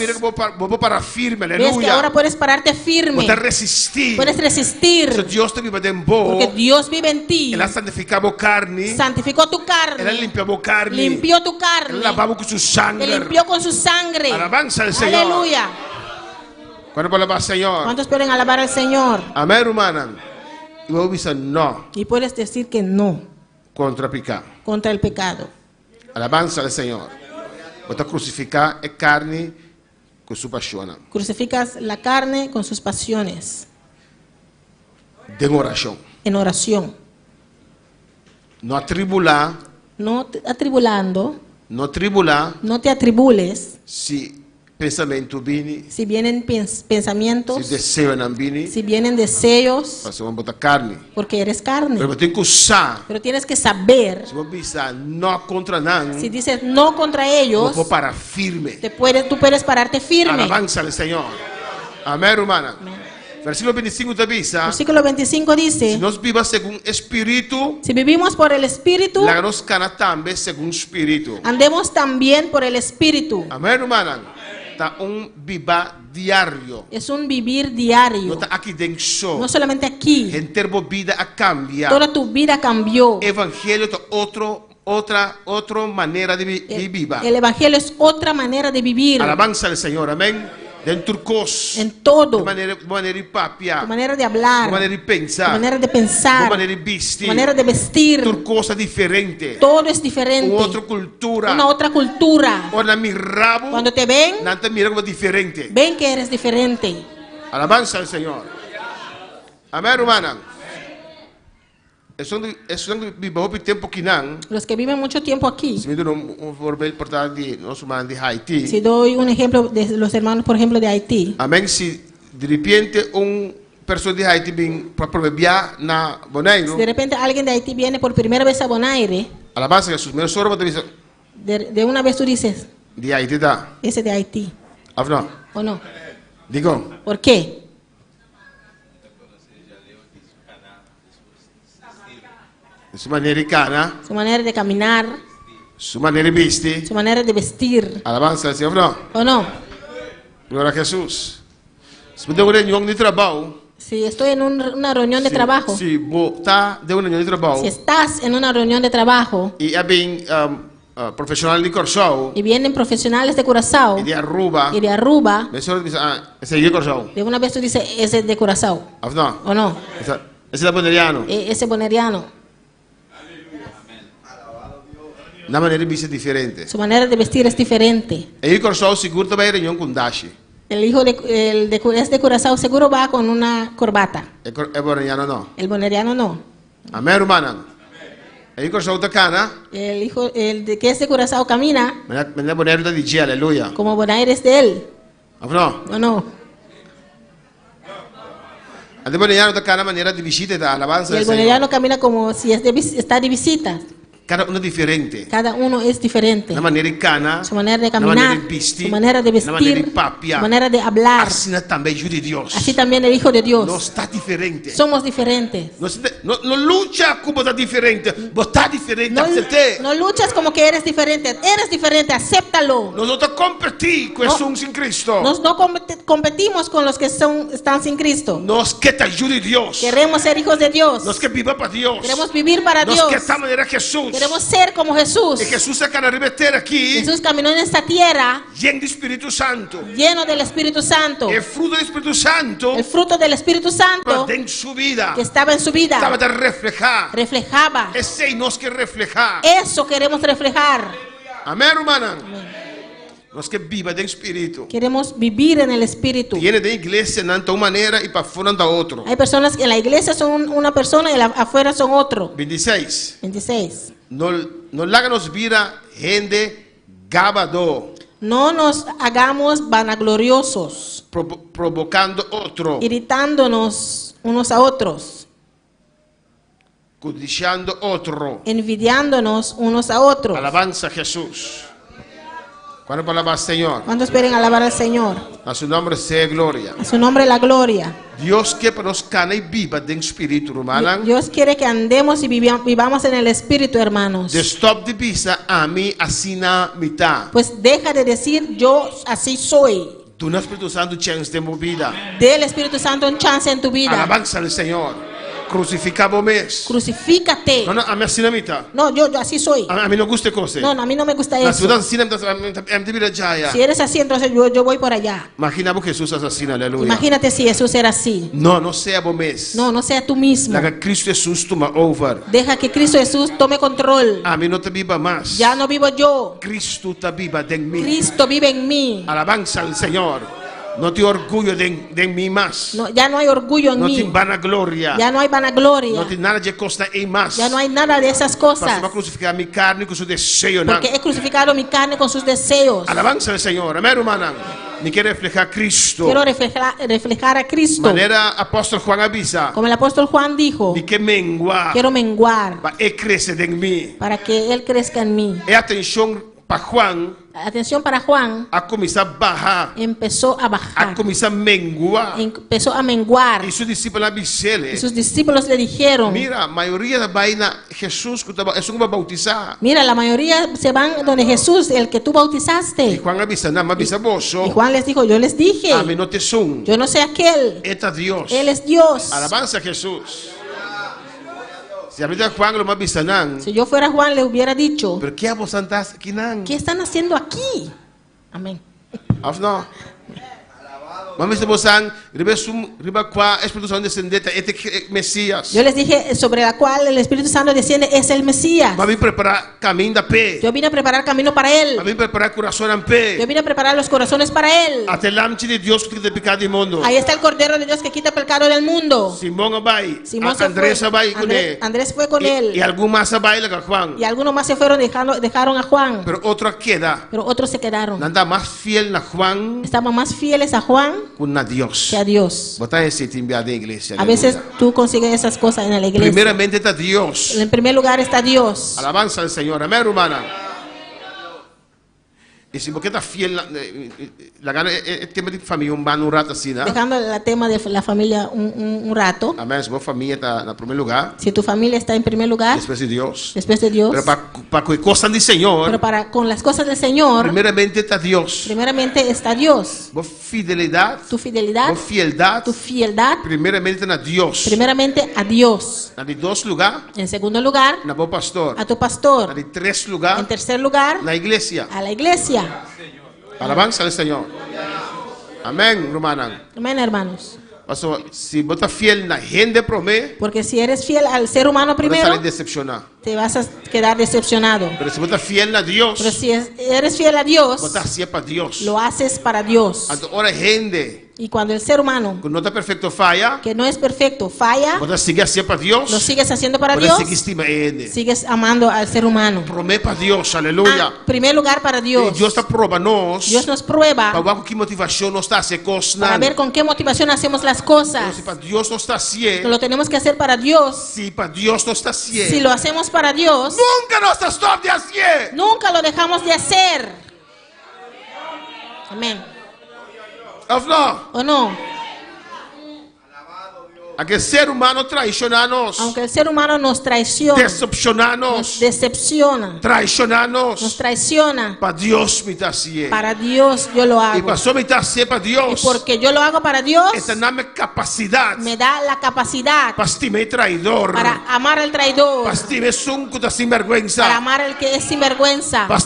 Para firme,
Ves que ahora puedes pararte firme. Puedes resistir.
Dios te vive en
porque Dios vive en ti.
Él ha santificado carne.
Santificó tu carne.
Él ha limpiado carne.
Limpió tu carne.
Él lavado con su sangre.
Te limpió con su sangre.
Alabanza al Señor.
Aleluya.
¿Cuántos pueden alabar al Señor?
¿Cuántos pueden alabar al Señor?
Amén, hermana. Y vos dices no.
Y puedes decir que no.
Contra el pecado.
Contra el pecado.
Alabanza al Señor. Vos te crucificar es carne con su pasión.
Crucificas la carne con sus pasiones.
De oración.
En oración.
No atribular.
No atribulando.
No tribular.
No te atribules.
Si pensamento viene.
Si vienen pensamientos.
Si deseo no viene.
Si vienen deseos.
Vamos a botar carne.
Porque eres carne.
Pero tienes que usar.
Pero tienes que saber.
Si vos dices no contra nada.
Si dices no contra ellos.
Vos parar firme.
Tú puedes pararte firme.
Alabanza al Señor. Amén, hermana.
Amén.
Versículo 25 te dice.
Versículo 25 dice:
si nos vivas según espíritu.
Si vivimos por el espíritu.
La nos cana también según espíritu.
Andemos también por el espíritu.
Amén, hermana. Está un viva diario.
Es un vivir diario.
No está aquí dentro.
No solamente aquí.
Entera vida a cambiar.
Toda tu vida cambió.
Evangelio es otra manera de vivir.
El evangelio es otra manera de vivir.
Alabanza al Señor, amén. En
todo.
De manera de papiar.
Tu manera de hablar.
De manera de pensar.
Tu manera de pensar.
De manera de vestir.
Tu manera de vestir.
Tu cosa diferente.
Todo es diferente.
Otra cultura.
Una otra cultura.
Cuando
te ven,
mira como diferente.
Ven que eres diferente.
Alabanza al Señor. Amén, hermana.
Los que viven mucho tiempo aquí.
Si
doy un ejemplo de los hermanos, por ejemplo, de Haití.
Amén. Si de repente un persona de Haití vem para proveer na Bonaire.
Si de repente alguien de Haití viene por primera vez a Bonaire,
alabanza Jesús, menos solo
de una vez tú dices,
de Haití da.
ese de Haití.
No.
¿O no?
Digo.
¿Por qué?
Su manera cana.
Su manera de caminar.
Su manera de vestir.
Su manera de vestir.
Alabanza al Señor, no.
¿O no?
Gloria a Jesús. Si de una reunión de trabajo.
Si estoy en una reunión de trabajo.
Si está de una reunión de trabajo.
Si estás en una reunión de trabajo.
Y hay profesionales de Curazao.
Y vienen profesionales de Curazao.
Y de Aruba.
Y de Aruba.
Ese de Curazao.
De una vez tú dices, ese de Curazao.
No.
¿O no?
Ese es boneriano.
Ese boneriano.
Una manera de vestir diferente.
Su manera de vestir es diferente.
El Curazao seguro va a ir a reunión con Dashi.
El hijo de Curazao seguro va con una corbata.
El boneriano no.
El boneriano no.
Amén, hermana. El Curazao te cana.
El que es de Curazao camina.
Me bonero de DJ, aleluya.
Como Bonaire es de él.
No.
¿O no?
El boneriano te cana manera de visita de alabanza.
Y el boneriano camina como si está de visita.
Cada uno diferente.
Cada uno es diferente.
Una manera cana,
su manera de caminar, su manera de vestir, su manera de hablar.
Así también el Hijo de Dios.
Así también el Hijo de Dios.
No está diferente.
Somos diferentes.
No lucha como está diferente. Vos estás diferente.
No luchas como que eres diferente. Eres diferente. Acéptalo.
Nosotros competimos con son sin Cristo.
No competimos con los que están sin Cristo.
Nos que te ayude Dios.
Queremos ser hijos de Dios.
Nos que viva para Dios.
Queremos vivir para Dios.
Nos que esta manera Jesús.
Queremos ser como Jesús.
Y Jesús aquí.
Jesús caminó en esta tierra
lleno del Espíritu Santo.
Lleno del Espíritu Santo.
El fruto del Espíritu Santo.
El fruto del Espíritu Santo.
En su vida.
Que estaba en su vida.
Estaba de reflejar.
Reflejaba.
Ese nos que reflejar.
Eso queremos reflejar.
Amén, hermana. Amén. Nos que viva del Espíritu.
Queremos vivir en el Espíritu.
Tiene de iglesia de una manera y para afuera de otra.
Hay personas que en la iglesia son una persona y afuera son otro.
26.
No
háganos vida gente gabado.
No nos hagamos vanagloriosos.
Provocando otro.
Irritándonos unos a otros.
Codiciando otro.
Envidiándonos unos a otros.
Alabanza a Jesús. ¿Cuándo alabar al Señor?
¿Cuándo esperen alabar al Señor?
A su nombre sea gloria.
A su nombre la gloria.
Dios quiere que nos cane y viva en espíritu, hermano.
Dios quiere que andemos y vivamos en el espíritu, hermanos.
De stop de visa a mí así na mitad.
Pues deja de decir yo así soy.
Tú no Espíritu Santo chance de mi vida.
Del Espíritu Santo un chance en tu vida.
Alabanza al Señor. Crucificamos.
Crucifícate.
No, a mí así na mitad.
No, yo así soy.
A mí no gusta cosas.
No, a mí no me gusta eso. Si eres así, entonces yo voy por allá.
Imaginamos Jesús asesino, aleluya.
Imagínate si Jesús era así.
No sea vos mismo.
No sea tú mismo.
Deja Cristo Jesús toma over.
Deja que Cristo Jesús tome control.
A mí no te viva más.
Ya no vivo yo.
Cristo te viva en mí.
Cristo vive en mí.
Alabanza al Señor. No te orgullo de mí más.
No, ya no hay orgullo en mí.
No te vanagloria.
Ya no hay vanagloria.
No te nada de costa y más.
Ya no hay nada de esas cosas.
Porque crucificar mi carne con sus deseos.
Porque he crucificado mi carne con sus deseos.
Alabanza al Señor. Amén, hermana. Ni quiero reflejar a Cristo.
Quiero reflejar a Cristo.
Manera apóstol Juan avisa.
Como el apóstol Juan dijo.
Ni que menguar.
Quiero menguar.
Para él crece en mí.
Para que él crezca en mí.
Y atención para Juan.
Atención para Juan.
A comenzar a bajar.
Empezó a bajar.
A comenzar a menguar.
Empezó a menguar.
Y sus discípulos
le dijeron.
Mira, mayoría de vaina Jesús es un bautizar.
Mira, la mayoría se van donde Jesús, el que tú bautizaste.
Y Juan avisa, nada más avisa vos.
Y Juan les dijo, yo les dije.
A mí no te son.
Yo no sé aquel.
Este es Dios.
Él es Dios.
Alabanza a Jesús. Si a mí de Juan lo más visanan.
Si yo fuera Juan le hubiera dicho.
¿Pero qué vos andas aquí?
¿Qué están haciendo aquí? Amén.
No. Mami se bosan, riba qua Espíritu Santo descendente, este Mesías.
Yo les dije sobre la cual el Espíritu Santo desciende es el Mesías.
Mami preparar camino de pe.
Yo vine a preparar camino para él.
Mami preparar corazón en pe.
Yo vine a preparar los corazones para él.
Hasta el lamchi de Dios que quita el pecado del mundo.
Ahí está el Cordero de Dios que quita el pecado del mundo.
Simón abay.
Andrés
abay con él.
Andrés fue con él.
Y algún más abay a Juan.
Y algunos más se fueron, dejaron a Juan.
Pero otro queda.
Pero otros se quedaron.
Nada más fiel a Juan.
Estaban más fieles a Juan.
Dios.
que a Dios. A veces tú consigues esas cosas en la iglesia.
Primeramente está Dios.
En primer lugar está Dios.
Alabanza al Señor. Amén, hermana. Y si porque está fiel, la gana el tema de familia un rato así, ¿no?
Dejando el tema de la familia un rato.
Amén. Si tu familia está en primer lugar.
Si tu familia está en primer lugar.
Después de Dios.
Después de Dios.
Pero para cosas del Señor.
Pero con las cosas del Señor.
Primeramente está Dios.
Primeramente está Dios.
Tu fidelidad.
Tu fidelidad.
Tu fieldad. Primeramente a Dios.
Primeramente a Dios.
En dos lugar.
En segundo lugar.
A tu
pastor.
En tercer lugar.
La iglesia. A la iglesia.
Alabanza al Señor. Amén, hermana.
Amén, hermanos.
Si vos estás fiel en la gente promete.
Porque si eres fiel al ser humano primero, te vas a quedar decepcionado.
Pero si vos estás fiel a Dios.
Pero si eres fiel a Dios,
vos estás para Dios.
Lo haces para Dios.
Ahora gente.
Y cuando el ser humano
que no está perfecto falla,
que no es perfecto falla,
vos sigues haciendo para Dios.
Lo sigues haciendo para Dios. Sigues amando al ser humano.
Promete para Dios, aleluya.
Primer lugar para Dios.
Dios nos prueba.
Para ver con qué motivación hacemos las cosas.
Si para Dios no está haciendo,
lo tenemos que hacer para Dios.
Si para Dios no está haciendo,
si lo hacemos para Dios,
nunca nos stop de hacer.
Nunca lo dejamos de hacer. Amén. ¿O no?
Aunque el ser humano traicionanos,
aunque el ser humano nos traiciona, nos decepciona, nos traiciona,
para Dios
yo lo hago.
Y para Dios,
y porque yo lo hago para Dios,
me
da la capacidad para amar al traidor, para amar al que es sinvergüenza, para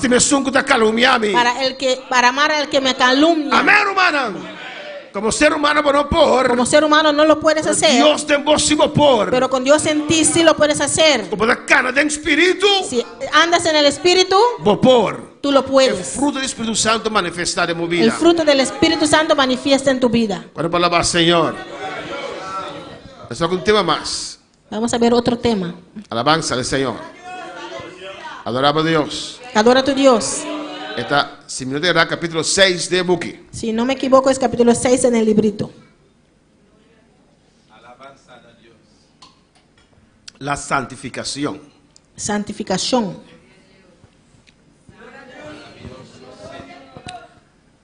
amar al que me calumnia.
Amén, hermano. Como ser humano
no lo puedes hacer.
Dios
pero con Dios en ti sí lo puedes hacer. Si andas en el Espíritu, tú lo puedes.
El fruto del Espíritu Santo manifiesta en tu vida.
El fruto del Espíritu Santo manifiesta en tu vida.
Cuando palabra Señor. Es un tema más.
Vamos a ver otro tema.
Alabanza al Señor. Adoramos a Dios.
Adora a tu Dios.
Esta, si me no capítulo 6 de Buki.
Si no me equivoco, es capítulo 6 en el librito.
Alabanza a Dios. La santificación.
Santificación.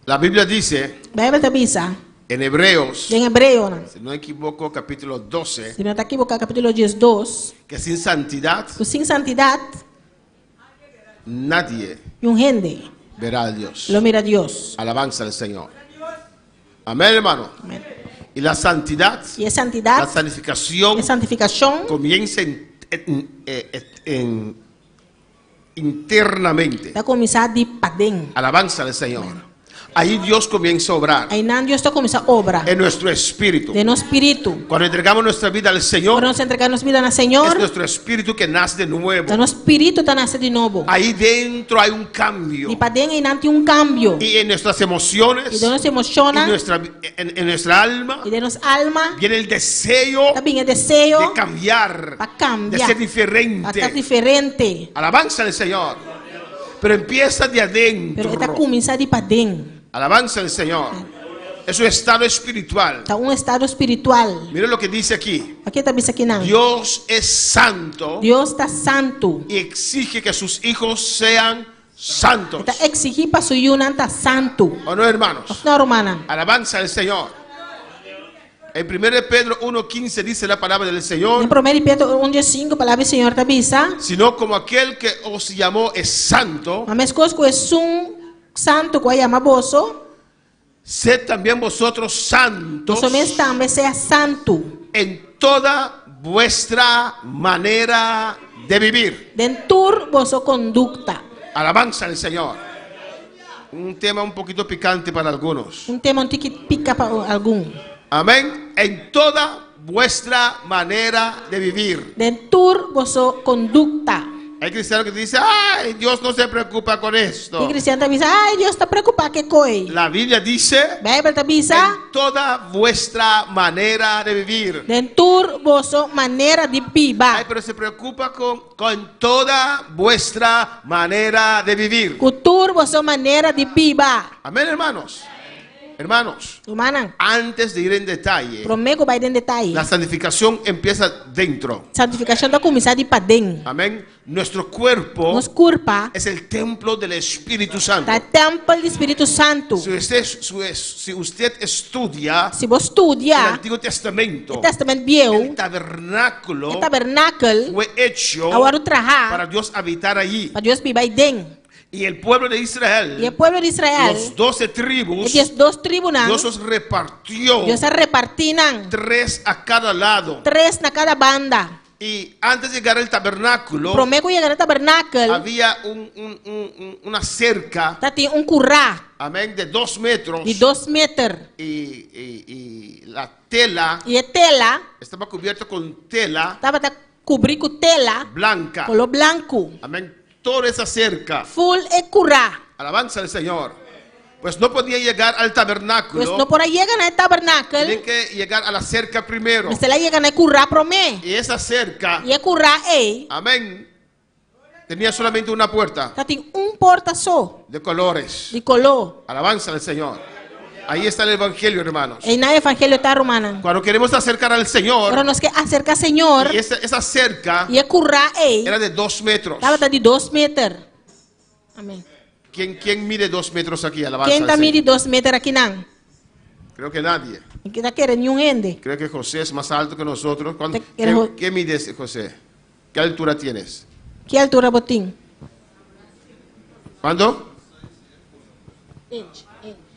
La Biblia dice. En Hebreos.
En Hebreo.
Si no me equivoco, capítulo 12.
Si no te equivocas, capítulo 12.
Que sin santidad.
Sin santidad.
Nadie. Verá a Dios.
Lo mira a Dios.
Alabanza al Señor. Amén, hermano.
Amén.
Y la santidad.
Y es santidad.
La santificación. Comienza internamente. Alabanza al Señor. Ahí Dios comienza a obrar. En nuestro espíritu. Cuando entregamos nuestra vida al Señor. Es nuestro espíritu que nace de nuevo. Ahí dentro hay un cambio. Y en nuestras emociones. En nuestra alma. Viene el deseo. De cambiar. De ser diferente. Alabanza al Señor. Pero empieza de adentro. Alabanza al Señor. Es un estado espiritual. Mira lo que dice aquí. Dios es santo. Y exige que sus hijos sean santos. ¿O no, hermanos? Alabanza al Señor. En 1 Pedro 1:15 dice la palabra del Señor.
En 1 Pedro 1:5 palabra del Señor te avisa.
Sino como aquel que os llamó es santo.
Es un santo que llama vosso.
Sed también vosotros santos.
También sea santo.
En toda vuestra manera de vivir.
Dentur vosso conducta.
Alabanza al Señor. Un tema un poquito picante para algunos.
Un tema un poquito pica para algunos.
Amén. En toda vuestra manera de vivir.
Dentur vosso conducta.
Hay cristianos que dicen, ay, Dios no se preocupa con esto.
Y cristiano te dice, ay, Dios está preocupado que coi.
La Biblia dice, en toda vuestra manera de vivir.
Dentur vosso manera de vivir.
Ay, pero se preocupa con toda vuestra manera de vivir.
Cultur vosso manera de vivir.
Amén, hermanos.
Hermanos, antes de ir en detalle, la santificación empieza dentro. Amén. Nuestro cuerpo es el templo del Espíritu Santo. Si usted estudia el Antiguo Testamento, el tabernáculo fue hecho para Dios habitar allí. Y el pueblo de Israel, los 12 tribus, Dios los repartió, 3 a cada lado. Y antes de llegar al tabernáculo, había una cerca, amén, de 2 metros. Y la tela estaba cubierta con tela blanca. Amén. Toda esa cerca. Alabanza al Señor. Pues no podía llegar al tabernáculo. Tienen que llegar a la cerca primero. Y esa cerca, amén, tenía solamente una puerta de colores. Alabanza al Señor. Ahí está el Evangelio, hermanos. Cuando queremos acercar al Señor, y esa cerca era de 2 metros.
Amén.
¿Quién mide 2 metros aquí? Alabanza al Señor. Creo que nadie. Creo que José es más alto que nosotros. ¿Qué mides, José? ¿Qué altura tienes?
¿Qué altura botín?
¿Cuándo?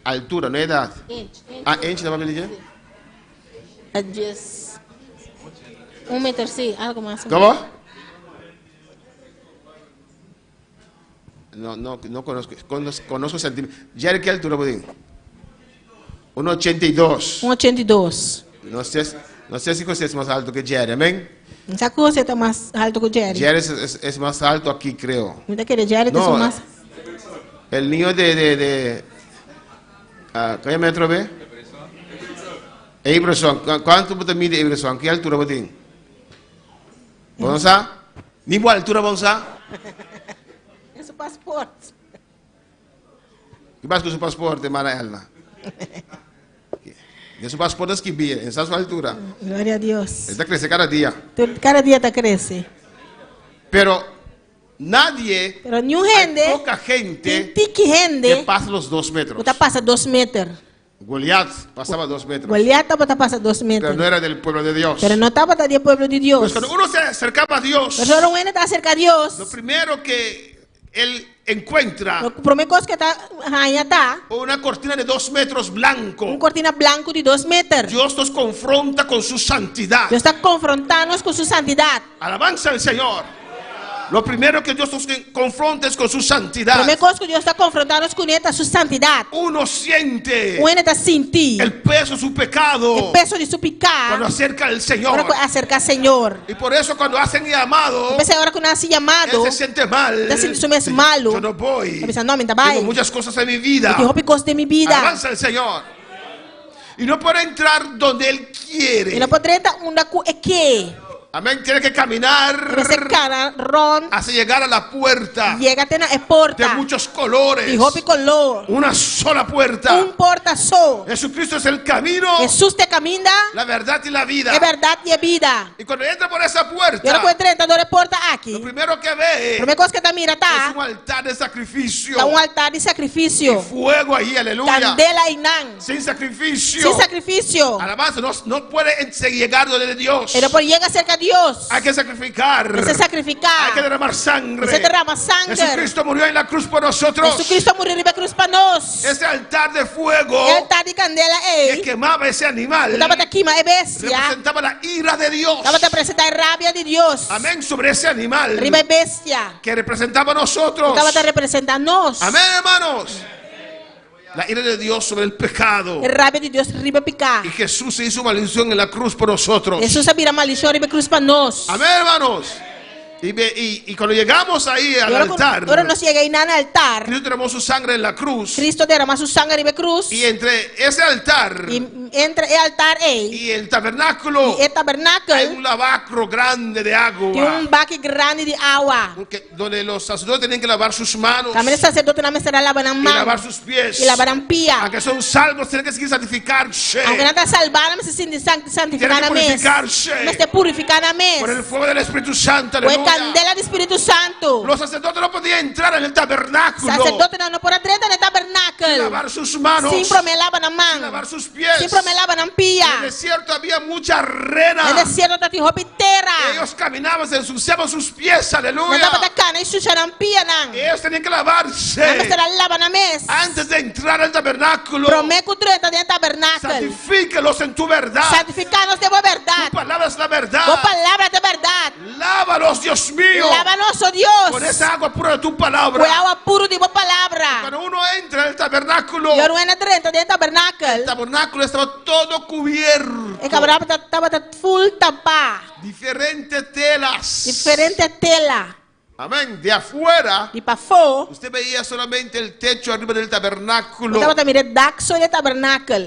Altura, no edad. Inch, ¿no?
1 metro, sí, algo más.
¿Cómo? No conozco centímetros. ¿Ya ¿qué altura, Budín? 1,82.
1,82.
No sé si José es más alto que Jerry, amén.
José está más alto que Jerry.
Jerry es más alto aquí, creo.
No,
el niño de ¿qué metro ve? Iverson. ¿Cuánto te mide Iverson? ¿Qué altura botín? ¿Bonsa? ¿Ni igual altura bonsa?
Es su pasaporte.
¿Qué pasa con su pasaporte, Mara Elna? ¿Y su pasaporte es que viene? ¿Esa es su altura?
Gloria a Dios.
Esta crece cada día.
Cada día te crece.
Pero nadie, hay poca gente que pasa los 2 metros.
Pasa 2 metros.
Goliat pasaba 2 metros.
Pasa 2 metros.
Pero no era del pueblo de Dios.
Pero no estaba del pueblo de Dios.
Pues cuando uno se acercaba a Dios, lo primero que él encuentra una cortina de 2 metros blanco.
Una cortina blanco de 2 metros.
Dios nos confronta con su santidad.
Dios está confrontándonos con su santidad.
Alabanza al Señor. Lo primero que Dios nos confronta es con su santidad.
Su santidad.
Uno siente
el
peso de su pecado. Cuando acerca al Señor. Y por eso cuando hacen llamado, él se siente mal. Yo no voy. Tengo muchas cosas en mi vida. Alabanza al Señor. Y no puede entrar donde él quiere. Amén, tiene que caminar hasta llegar a la puerta de muchos colores. Una sola puerta. Jesucristo es el camino, la verdad y la vida. Y cuando entra por esa puerta, lo primero que ve es un altar de sacrificio. Y fuego ahí, aleluya. Sin sacrificio. Alabanza, no puede llegar donde Dios. Hay que sacrificar. Hay que derramar sangre. Jesucristo murió en la cruz por nosotros. Ese altar de fuego que quemaba ese animal representaba la ira de Dios. Amén, sobre ese animal que representaba a nosotros. Amén, hermanos. La ira de Dios sobre el pecado. Y Jesús se hizo maldición en la cruz por nosotros.
Jesús se vira maldición en la cruz para nosotros.
Amén, hermanos. Y cuando llegamos ahí al altar, Cristo derramó su sangre en la cruz. Y entre ese altar y el tabernáculo hay un lavacro grande de agua. Donde los sacerdotes tenían que lavar sus manos y lavar sus pies. Aunque son salvos, tienen que seguir santificarse. Tienen que purificarse por el fuego del Espíritu Santo.
Candela de Espíritu Santo.
Los sacerdotes no podían entrar en el tabernáculo.
Sacerdote no podía entrar en el tabernáculo.
Lavar sus manos.
Siempre me lavan las manos.
Lavar sus pies.
Siempre me lavan las pies.
En el desierto había mucha arena.
En el desierto te dijo pitera.
Ellos caminaban, se ensuciaban sus pies, aleluya. Ellos tenían que lavarse antes de entrar al tabernáculo. Santifícalos en tu verdad.
Santificanos de verdad.
Tu palabra es la verdad.
Tu palabra de verdad.
Lávalos, Dios mío.
Lávanos, oh Dios.
Con esa agua pura de tu palabra.
Con agua pura de tu palabra.
Cuando uno entra en el tabernáculo, el tabernáculo estaba todo cubierto.
El tabernáculo estaba full tapa.
Diferentes telas.
Diferentes telas.
Amén. De afuera, usted veía solamente el techo arriba del tabernáculo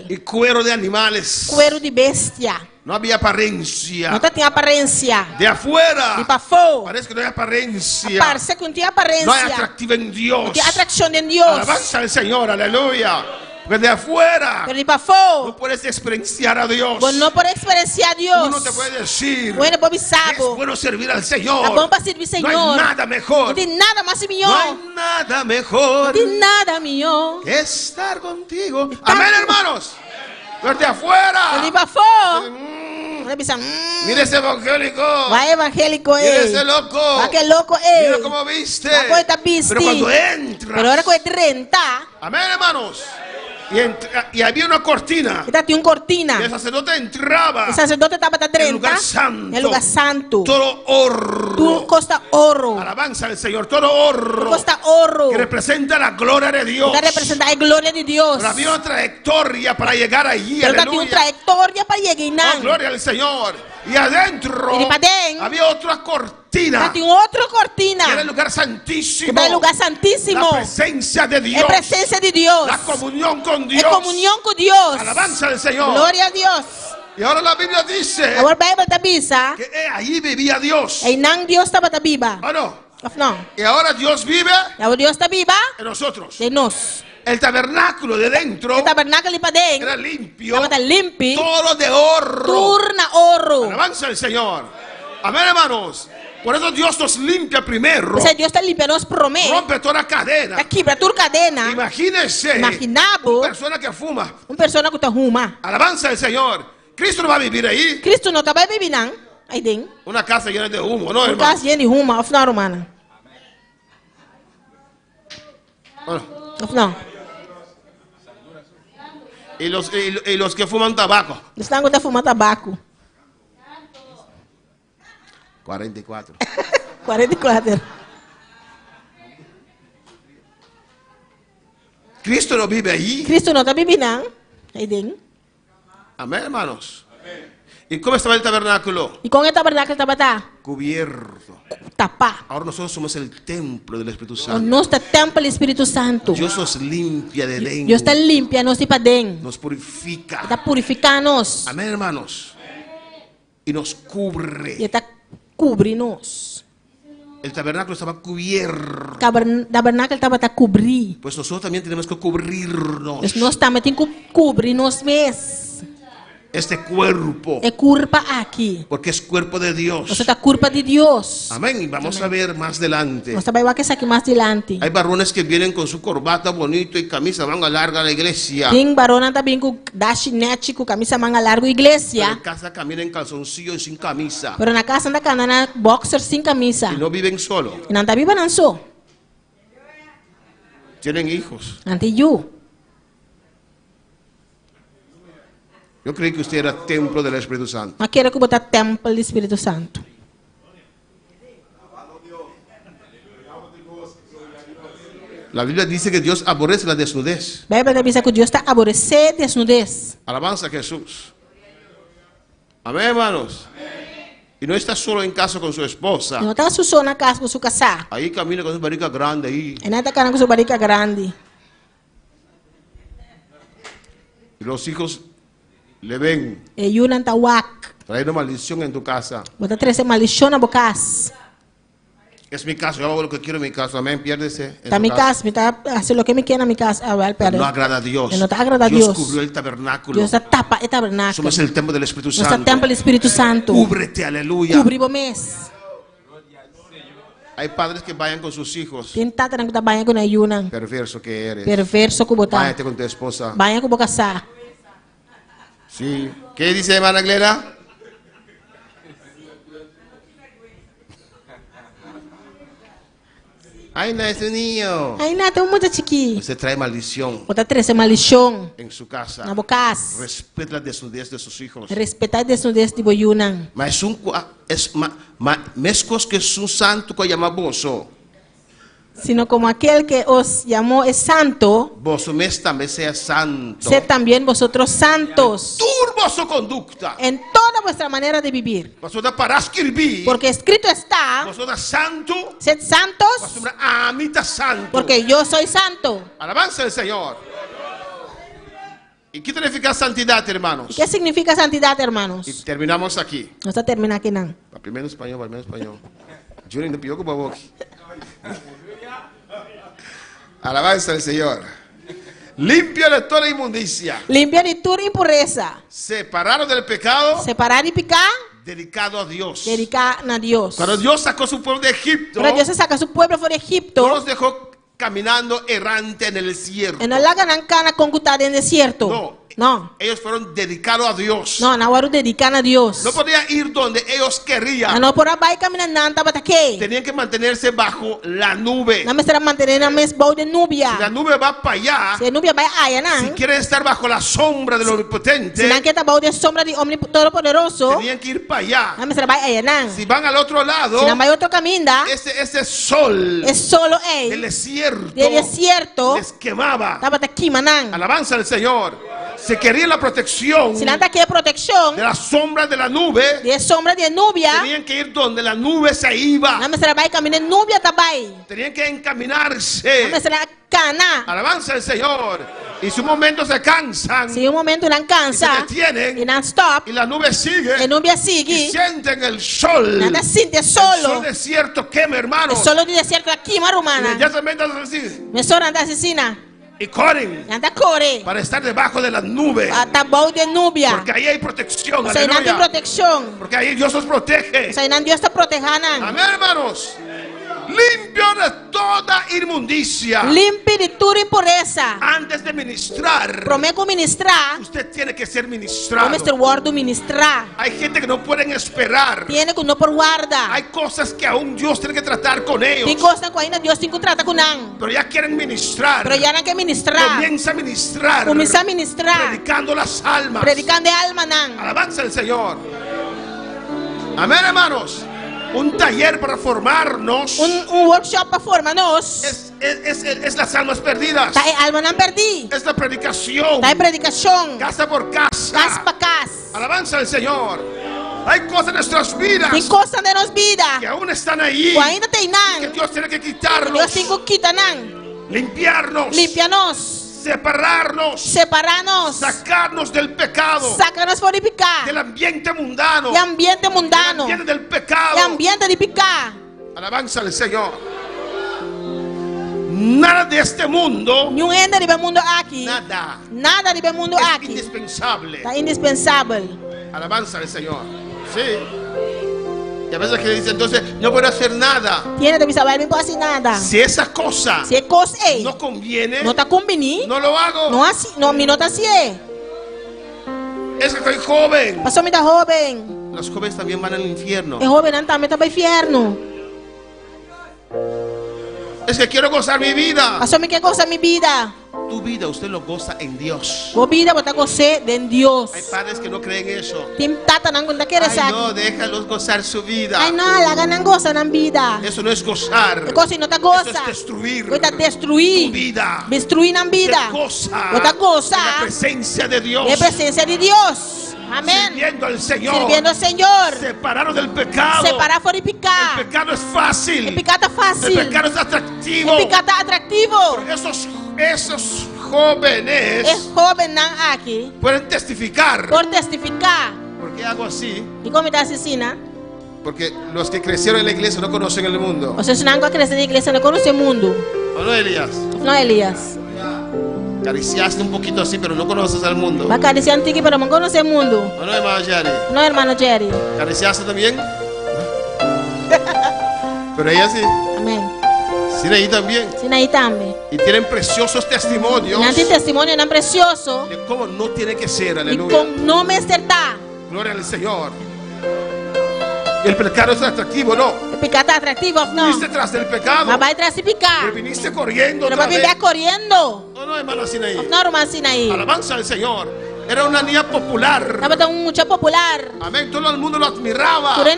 y cuero de animales.
Cuero de bestia.
No había apariencia.
No tenía apariencia.
De afuera, parece que no hay apariencia.
Parece que no tiene apariencia.
No hay atractivo en Dios.
No tiene atracción en Dios.
Alabanza al Señor, aleluya. Porque de afuera no puedes experienciar a Dios.
No puedes experienciar a Dios.
Uno te puede decir
es
bueno servir al Señor.
No hay
nada mejor.
No hay nada más mío.
No hay nada mejor.
No hay nada mío
que estar contigo. Amén, hermanos. Desde afuera. Mira ese evangélico.
Va evangélico,
mira ese loco.
Va que loco,
mira cómo viste. Pero cuando entras.
Pero ahora cuando entra.
Amén, hermanos. Y había una cortina. El sacerdote entraba.
El sacerdote estaba
en el lugar santo.
El lugar santo.
Todo oro.
Tú costa oro.
Alabanza al Señor. Todo oro.
Tú costa oro.
Que representa la gloria de Dios.
Que representa la gloria de Dios.
Pero había una trayectoria para llegar allí.
Pero había una trayectoria para llegar.
Oh, gloria al Señor. Y adentro había otra cortina. Era el lugar santísimo. La presencia de Dios. La comunión con Dios. Alabanza al Señor.
Gloria a Dios.
Y ahora la Biblia dice que ahí vivía Dios. ¿O no? Y ahora Dios vive en nosotros. El tabernáculo de dentro era limpio, todo de oro. Alabanza al Señor. Amén, hermanos. Por eso Dios nos limpia primero. Rompe toda cadena. Imagínese una persona que fuma. Alabanza al Señor. Cristo no va a vivir ahí. Una casa llena de humo, ¿no, hermano? Una casa llena de humo, hermano. Y los que fuman tabaco.
Están que fuman tabaco.
44.
44.
Cristo no vive ahí.
Cristo no está viviendo ahí.
Amén, hermanos. ¿Y cómo estaba el tabernáculo?
¿Y con el tabernáculo estaba
cubierto.
Tapa.
Ahora nosotros somos el templo del Espíritu Santo.
Nuestro templo del Espíritu Santo.
Dios nos limpia de dentro.
Dios está limpia, nos está dentro.
Nos purifica.
Está purificándonos.
Amén, hermanos. Y nos cubre.
Y está cubrinos.
El tabernáculo estaba cubierto.
El tabernáculo estaba cubierto.
Pues nosotros también tenemos que cubrirnos.
Pues nosotros también tenemos que cubrirnos más.
Este cuerpo.
Es culpa aquí.
Porque es cuerpo de Dios.
Es la culpa de Dios.
Amén. Y vamos a ver más adelante.
Hay
varones que vienen con su corbata bonito y camisa manga larga a la iglesia.
Tem varona también con dashinete con camisa manga larga iglesia.
Pero en casa caminan en calzoncillo y sin camisa.
Pero en la casa anda canana boxer sin camisa.
Y no viven solo.
Y no viven solo.
Tienen hijos.
Ante yo.
Yo creí que usted era templo del Espíritu Santo.
No quiero que usted sea templo del Espíritu Santo.
La Biblia dice que Dios aborrece la desnudez.
La Biblia dice que Dios está aborrece desnudez.
Alabanza a Jesús. Amén, hermanos. Y no está solo en casa con su esposa.
No está solo en casa con su casa.
Ahí camina con su barriga grande ahí.
En esta cara con su barriga grande.
Y los hijos le ven. Trae una maldición en tu casa.
Bota 13 maldición a bocas.
Es mi caso, yo hago lo que quiero en mi casa. Amén, piérdese.
Está mi casa, me está haciendo lo que me quiera en mi casa. A ver,
no agrada a Dios.
No te agrada a Dios.
Dios cubrió el tabernáculo.
Dios tapa el tabernáculo.
Somos el templo del Espíritu Santo.
Somos el templo del Espíritu Santo.
Cúbrete, aleluya.
Cubrimos.
Hay padres que vayan con sus hijos. Perverso que eres.
Perverso que botar.
Váyate con tu esposa.
Vaya con casa.
Sí. ¿Qué dice hermana Glera? Ay, no es un niño.
Ay, no, tengo mucho chiqui.
Usted trae maldición.
Bota 13 maldición.
En su casa.
Na bocas.
Respeta la desnudez de sus hijos.
Respeta a desnudez de boyunan.
Mas mescos que es un santo que llama boso.
Sino como aquel que os llamó es santo.
Vos también sea santo.
Sed también vosotros santos.
Turbo su conducta.
En toda vuestra manera de vivir.
Vosotros para escribir.
Porque escrito está.
Vosotros santo.
Sed santos.
Vosotros amita santo.
Porque yo soy santo.
Alabanza al Señor. ¿Y qué significa santidad, hermanos?
¿Qué significa santidad, hermanos?
Y terminamos aquí.
No está termina aquí, no.
Primero español, Yo no pido como vos. Alabanza al Señor. Limpio de toda inmundicia.
Limpio de toda impureza.
Separado del pecado.
Separar y picar.
Dedicado a Dios.
Dedicado a Dios.
Cuando Dios sacó su pueblo de Egipto.
Cuando Dios sacó su pueblo fuera de Egipto.
No los dejó caminando errante en el desierto.
En la cana con en el desierto. No.
Ellos fueron dedicados a Dios.
No, no fueron dedicados a Dios.
No podían ir donde ellos querían.
No por ahí caminando para qué.
Tenían que mantenerse bajo la nube.
No me estarán manteniendo en de nubia.
Si la nube va para allá.
Si la nubia va allá,
si quieren estar bajo la sombra del Omnipotente.
Si no quieren estar bajo la sombra del Todopoderoso.
Tenían que ir para allá.
No me estarán allá.
Si van al otro lado.
Si no van otro camino.
Ese sol.
Es solo
del desierto.
Del desierto.
Les quemaba.
Alabanza
al Señor. Se quería la protección.
Si nada quiere protección.
De la sombra de la nube.
De sombra de nubia.
Tenían que ir donde la nube se iba.
No me será vai caminar nubia tabai.
Tenían que encaminarse.
No me será cana.
Alabanza al Señor. Y si un momento se cansan.
Si un momento no cansa.
Y se detienen.
Y no stop.
Y la nube sigue.
La nube sigue.
Y sienten el sol.
Nada siente solo.
El sol desierto quema, hermano.
El sol desierto aquí, hermana.
Inmediatamente así.
Me sobra anda asesina.
Y corren para estar debajo de la nube. Porque ahí hay protección. Porque ahí Dios los protege.
Dios te proteja.
Amén, hermanos. Limpio de toda inmundicia.
Limpio de toda impureza.
Antes de ministrar.
Prometo ministrar.
Usted tiene que ser ministrado. Hay gente que no pueden esperar.
Tiene que no por guarda.
Hay cosas que aún Dios tiene que tratar con ellos.
Hay cosas que ainda Dios tiene que tratar con ellos.
Pero ya quieren ministrar.
Pero ya no quieren ministrar.
Comienza a ministrar. Predicando las almas.
Predicando alma nan.
Alabanza al Señor. Amén, hermanos. Un taller para formarnos.
Un workshop para formarnos.
Es las almas perdidas. Es la predicación. Casa por casa. Alabanza al Señor. Hay cosas en nuestras vidas. Que aún están ahí. Que Dios tiene que quitarnos. Limpiarnos. Separarnos. Sacarnos del pecado. Del ambiente mundano. Del ambiente del pecado. Alabanza al Señor. Nada de este mundo.
Nada de mundo
es
aquí.
Indispensable. Alabanza al Señor. Sí. Y a veces que dice, entonces no puedo hacer nada. Si esa cosa no conviene, no lo hago. Es que soy joven. Los jóvenes también van al infierno. Es que quiero gozar mi vida. Tu vida usted lo goza en Dios. Hay padres que no creen eso. Ay, no, déjalos gozar su vida. Eso no es gozar. Eso es destruir. Tu vida.
Destruir la vida.
Goza en la presencia de Dios.
Amén.
Sirviendo al Señor.
Sirviendo al Señor.
Separados del pecado.
Separar fuori
El pecado es fácil.
El pecado es fácil.
El pecado es atractivo.
El pecado es atractivo.
Esos jóvenes
aquí
pueden testificar.
Por testificar.
¿Por qué hago así?
¿Y cómo te asesina?
Porque los que crecieron en la iglesia no conocen el mundo.
O sea, si no crecen en la iglesia no conocen el mundo.
¿O no, Elías?
No, Elías.
Acariciaste un poquito así, pero no conoces al mundo.
Va a acariciar un tiki, pero no conoce el mundo.
¿O no, hermano Jerry?
No, hermano Jerry.
¿Acariciaste también? Pero ella sí.
Amén.
Sinaí también.
Sinaí también.
Y tienen preciosos testimonios.
Y testimonio tan precioso.
De cómo no tiene que ser, aleluya.
Y con no me está.
Gloria al Señor. El pecado es atractivo, ¿no?
El pecado es atractivo, ¿no?
Viniste tras del pecado.
Va a tras el pecado.
Pero viniste corriendo.
Pero va a venir corriendo.
No, no, hermana Sinaí.
No, hermana Sinaí.
Alabanza al Señor. Era una niña popular.
Estaba mucho popular.
Amén. Todo el mundo lo admiraba.
Pero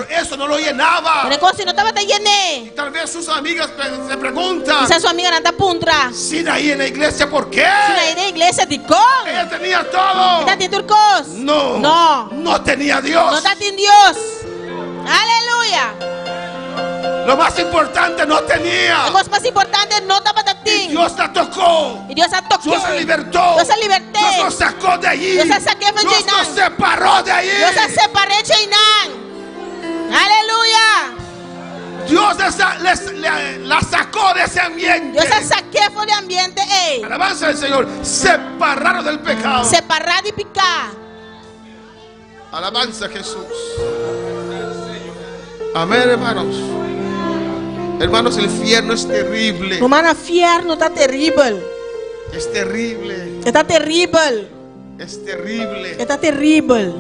eso no lo llenaba.
Pero cosa no estaba llené.
Y tal vez sus amigas se preguntan.
Quizás su amiga no está puntra.
Sinaí en la iglesia, ¿por qué?
Sinaí en la iglesia, ticón.
Ella tenía todo.
¿Está en turcos?
No.
No.
No tenía Dios.
No está en Dios. Aleluya.
Lo más importante no tenía.
Lo más importante no estaba en ti.
Y Dios la tocó.
Y Dios la tocó.
Dios la libertó.
Dios la liberté.
Dios nos sacó de allí.
Dios la saqué de
Dios nos separó de allí.
Dios la separé de Chinán. Aleluya.
Dios la sacó de ese ambiente.
Dios la saqué de ambiente.
Alabanza al Señor. Separado del pecado.
Separado de pecado.
Alabanza a Jesús. Amén, hermanos. Hermanos, el infierno es terrible.
Hermano, el infierno está terrible.
Es terrible.
Está terrible.
Es terrible.
Está terrible.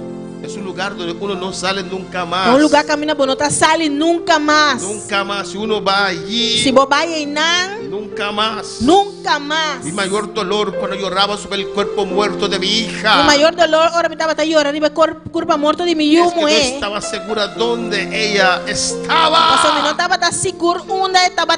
Es un lugar donde uno no sale nunca más.
Un lugar camina por no sale nunca más.
Nunca más. Si uno va allí,
si vos vas allí,
nunca más.
Nunca más.
Mi mayor dolor cuando lloraba sobre el cuerpo muerto de mi hija.
Mi mayor dolor ahora me estaba llorando y el cuerpo muerto de mi hijo.
Es que no estaba segura dónde ella estaba.
No estaba segura dónde estaba.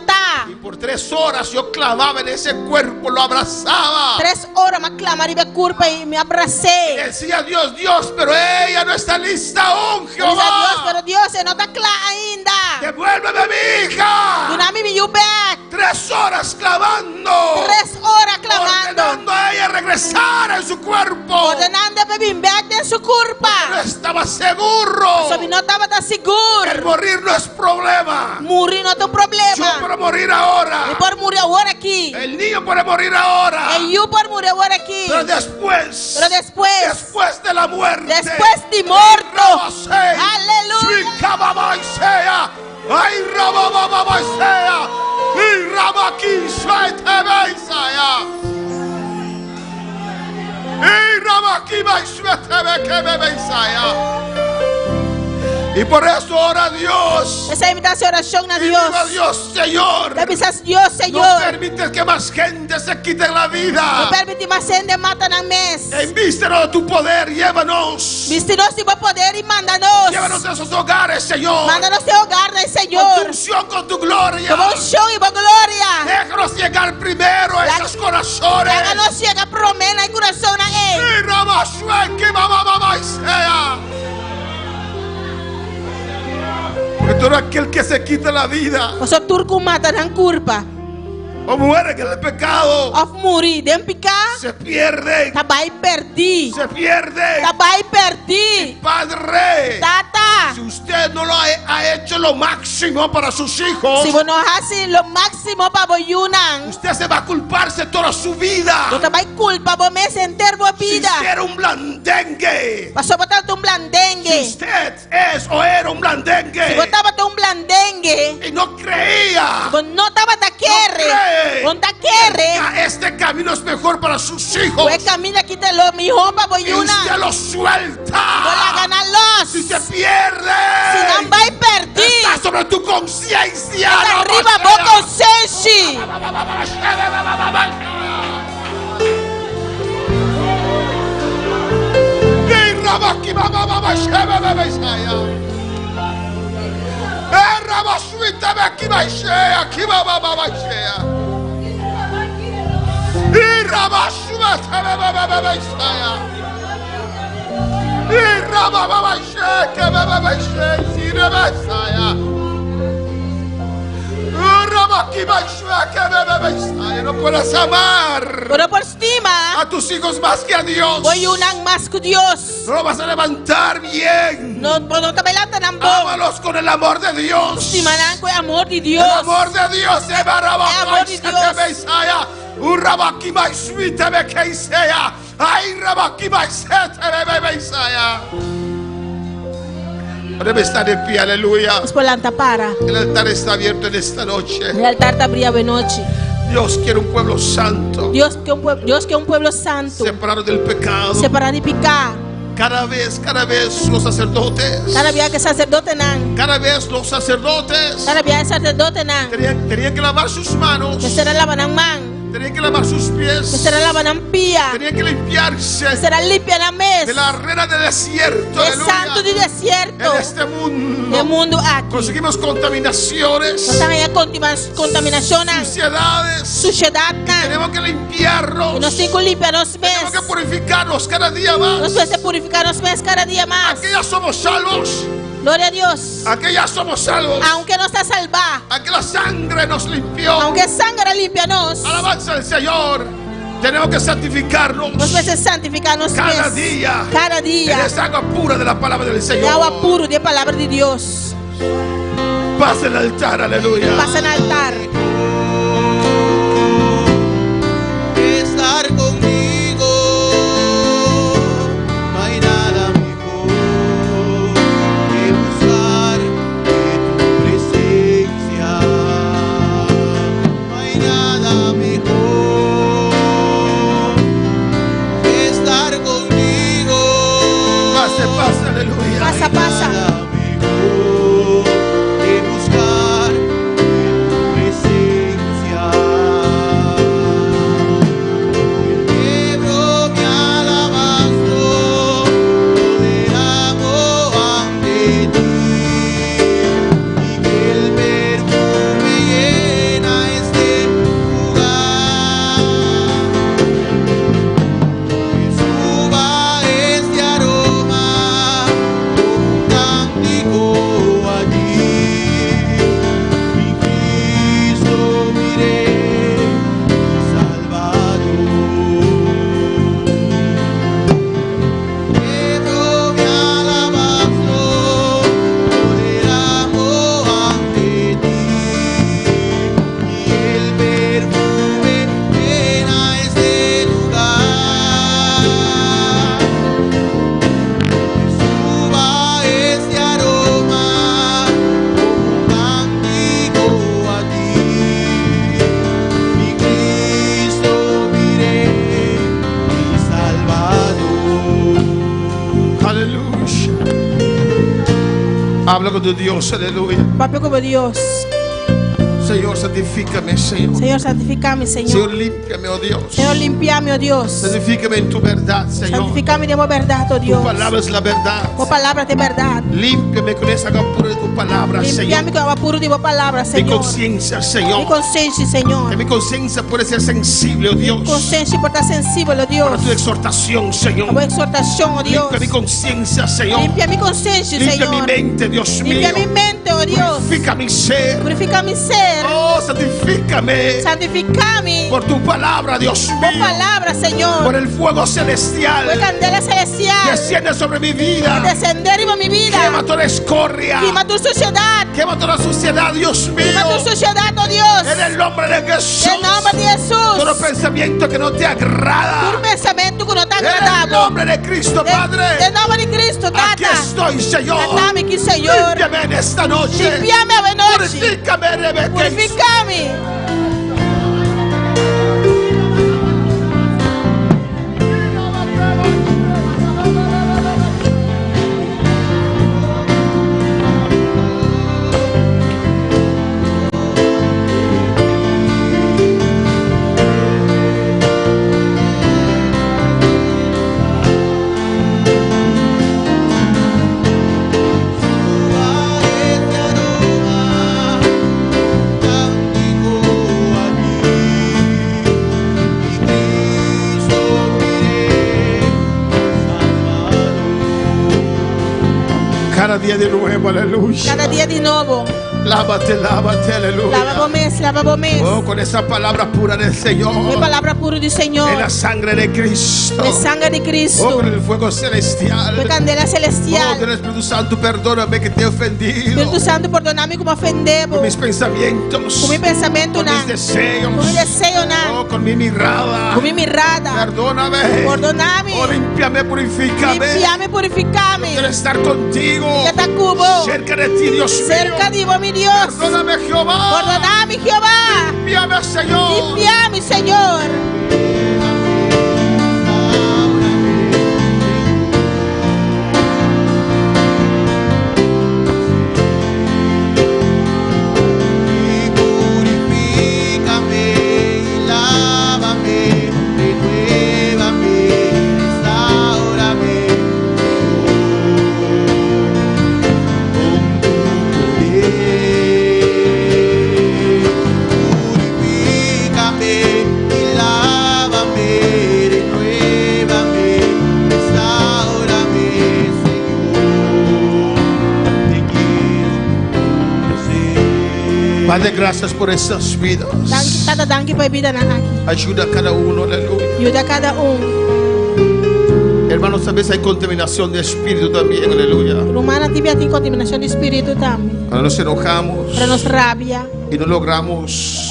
Y por 3 horas yo clavaba en ese cuerpo, lo abrazaba.
3 horas me clamaba y el cuerpo y me abracé.
Y decía Dios, Dios, pero ella no está lista aún, Jehová.
Dios, pero Dios no está clara ainda.
Devuélveme a mi hija.
Do not me you back.
3 horas clavando.
3 horas clavando.
Ordenando a ella regresar en su cuerpo.
Ordenando a me back en su cuerpo.
No estaba seguro.
No estaba tan seguro.
El morir no es problema.
Morir no es un problema.
Yo puedo morir ahora.
Yo puedo morir ahora aquí.
El niño puede morir ahora.
El yo puede morir ahora aquí.
Pero después. Después de la muerte.
Después de muerto. Aleluya.
Ay, Rababababasea. Y Rabaquisha Tebeisaya. Y Rabaquisha Tebeisaya. Y por eso ora Dios.
Esa invitación oración a Dios.
Dios, Señor.
Dios, Señor.
No permites que más gente se quite la vida.
No permites más gente matar a mes.
Envístenos de tu poder, llévanos.
Vístenos de tu poder y mándanos.
Llévanos de esos hogares, Señor.
Mándanos de hogar del Señor.
Con tu unción, con tu gloria.
Con unción y con gloria.
Déjanos llegar primero a esos corazones.
Déjanos llegar primero al corazón a él.
Y Rabashue, que mamá sea. Porque todo aquel que se quita la vida o muere en el pecado se pierde. Se pierde. Padre, si usted no lo ha hecho lo máximo para sus hijos,
si no hace lo máximo para Boyunan,
usted se va a culparse toda su vida.
Usted va a culpar por mes entero vida.
Si era un blandengue,
pasó por tanto un blandengue.
Si usted es o era un blandengue,
si vos estaba un blandengue
y no creía,
vos no estaba taquerre,
este camino es mejor para sus hijos.
Pues camina aquí lo mejor para Boyunan.
Y usted lo suelta. Si se pierde,
si no va a perder,
está sobre tu conciencia.
No arriba vos conciencia.
No puedes amar a tus hijos más que a Dios. No lo vas a levantar bien. Ámalos con el amor de Dios. El amor de Dios. Podemos estar de pie, aleluya. El altar está abierto en esta noche. Dios quiere un pueblo santo.
Dios quiere un pueblo santo.
Separado del pecado.
Separado de pecado.
Cada vez los sacerdotes. Cada vez los sacerdotes. Tenían que lavar sus manos. Tenían que lavar sus pies. Tenían que limpiarse de la arena del desierto. En este mundo conseguimos contaminaciones, suciedades. Tenemos que limpiarnos. Tenemos que purificarnos cada día más. Aquellos somos salvos.
Gloria a Dios.
Aquellas somos salvos.
Aunque no está salva.
Aunque la sangre nos limpió.
Aunque sangre limpianos.
Alabanza al Señor. Tenemos que santificarnos. Cada día. En esa agua pura de la palabra del Señor.
Agua pura de la palabra de Dios.
Pasa el altar, aleluya.
Pasa el altar.
Estar conmigo. No hay nada mejor que buscar de tu presencia. No hay nada mejor que estar conmigo.
Pasa, aleluya.
Pasa.
Habla con tu Dios, aleluya.
Papi como Dios.
Señor, santifícame, Señor.
Señor, santifícame, Señor.
Señor, límpiame, oh Dios.
Señor, límpiame, oh Dios.
Santifícame en tu verdad, Señor.
Santifícame de tu verdad, oh Dios.
Tu palabra es la verdad.
Tu palabra es de verdad.
Límpiame con esa agua pura de tu palabra, Señor.
Límpiame con agua pura de tu palabra, Señor.
Mi conciencia, Señor.
Mi conciencia, Señor.
Que mi conciencia puede ser sensible, oh Dios.
Mi conciencia puede estar sensible, oh Dios.
Para tu exhortación, Señor.
Para tu exhortación, oh Dios.
Limpia mi conciencia, Señor.
Limpia mi conciencia, Señor.
Limpia mi mente, Dios mío.
Limpia mi mente, oh Dios.
Purifica mi ser.
Purifica mi ser.
Oh, santifícame.
Santificame.
Por tu palabra, Dios mío.
Por palabra, Señor.
Por el fuego celestial.
Por candela celestial.
Desciende sobre mi vida.
Descender en mi vida.
Quema toda escoria.
Quema tu suciedad.
Quema toda suciedad, Dios mío.
Quema tu suciedad, oh Dios.
En el nombre de Jesús.
En el nombre de Jesús.
Todo pensamiento que no te agrada.
Todo pensamiento que no te agrada.
En el nombre de Cristo, Padre.
En el nombre de Cristo, Tata.
Aquí estoy, Señor.
Dame aquí, Señor.
Límpiame en esta noche.
Límpiame esta noche.
Purifícame, Rebeca.
Purifícame.
Contigo
Cada día de nuevo, aleluya.
Cada día de nuevo.
Lávate, lávate, aleluya.
Lava mes.
Oh, con esa palabra pura del Señor.
La palabra pura del Señor.
En la sangre de Cristo.
La sangre de Cristo.
Oh, con el fuego celestial.
La candela celestial.
Oh, del Espíritu Santo, perdóname que te he ofendido.
Espíritu Santo, perdóname como ofendemos.
Con mis pensamientos.
Con mi pensamiento,
con mis deseos.
Con mi deseo,
oh, con mi mirada.
Con mi mirada.
Perdóname.
Perdóname.
Oh, límpiame, purifícame.
Límpiame, purifícame.
Yo quiero estar contigo. Cerca de ti, Dios mío.
Cerca de vos, mi Dios.
Perdóname, Jehová.
Perdóname, Jehová.
Límpiame, Señor.
Límpiame, Señor.
Padre, gracias por estas vidas. Ayuda a cada uno, aleluya.
Ayuda a cada uno.
Hermanos, a veces hay contaminación de espíritu también, aleluya.
Humana tibia tiene contaminación de espíritu también.
Cuando nos enojamos.
Cuando nos rabia.
Y no logramos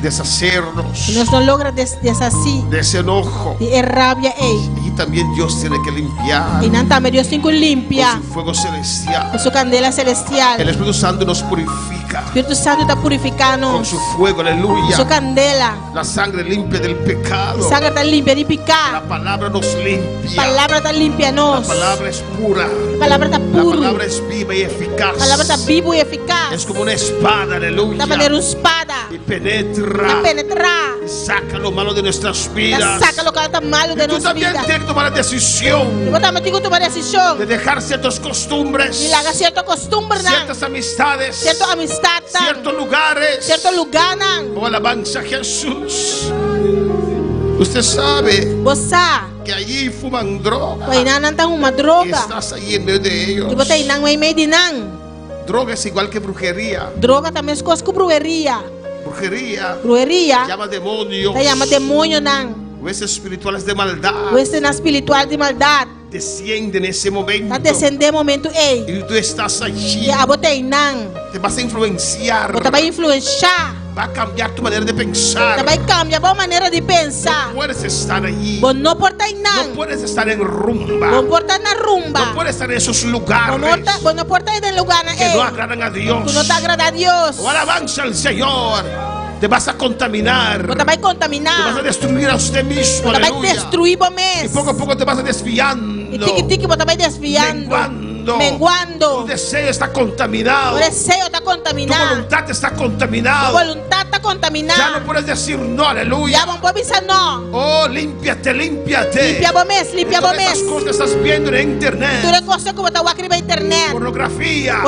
deshacernos.
Y no logra deshacer.
De ese enojo.
De rabia,
y también Dios tiene que limpiar.
Y también Dios tiene que limpiar.
Con su fuego celestial.
Con su candela celestial.
El Espíritu Santo nos purifica.
El Espíritu Santo está purificando.
Con su fuego, aleluya.
Con su candela.
La sangre limpia del pecado.
La sangre está limpia de pecado.
La palabra nos limpia.
La palabra está limpia nos.
La palabra es pura.
La palabra está pura.
La palabra es viva y eficaz.
La palabra está viva y eficaz.
Es como una espada, aleluya.
La manera una espada.
Y penetra.
La penetra.
Y saca lo malo de nuestras vidas.
Saca lo que está malo de nuestras vidas.
Tú también tienes que tomar la decisión.
Yo también tengo que tomar la decisión.
De dejar ciertas costumbres.
Y haga ciertas costumbres.
Ciertas amistades.
Ciertas amistades.
Ciertos lugares.
Ciertos lugares.
Oh, alabanza a Jesús. Usted sabe.
Vos sabes.
Que allí fuman droga.
Droga.
Y estás ahí en medio de ellos. Droga es igual que brujería.
Droga también es cosa que brujería.
Brujería. Llama demonios.
Llama demonio
Huestes espirituales de maldad.
Huestes espiritual de maldad.
Desciende en ese momento.
Desciende en momento.
Y tú estás allí. Te vas a influenciar.
Te va a influenciar.
Va a cambiar tu manera de pensar.
Te va a cambiar tu manera de pensar.
No puedes estar allí.
No
puedes estar en rumba.
No puedes
estar en esos lugares.
No puedes estar en lugares
que no agradan a Dios.
Que no te agrada a Dios.
O alabanza al Señor. Te vas a contaminar.
Te vas a contaminar.
Te vas a destruir a usted mismo.
Te vas a destruir vos mismo.
Y poco a poco te vas desviando.
Y tiki te vas desviando. Menguando.
Tu deseo está contaminado.
Tu deseo está contaminado.
Tu voluntad está contaminada.
Tu voluntad está contaminada.
Ya no puedes decir no, aleluya.
Ya no puedes decir no.
Oh, límpiate.
Limpia vos mismo.
Todas estas cosas que estás viendo en internet.
Tú eres cosas como te voy a escribir en internet.
Pornografía.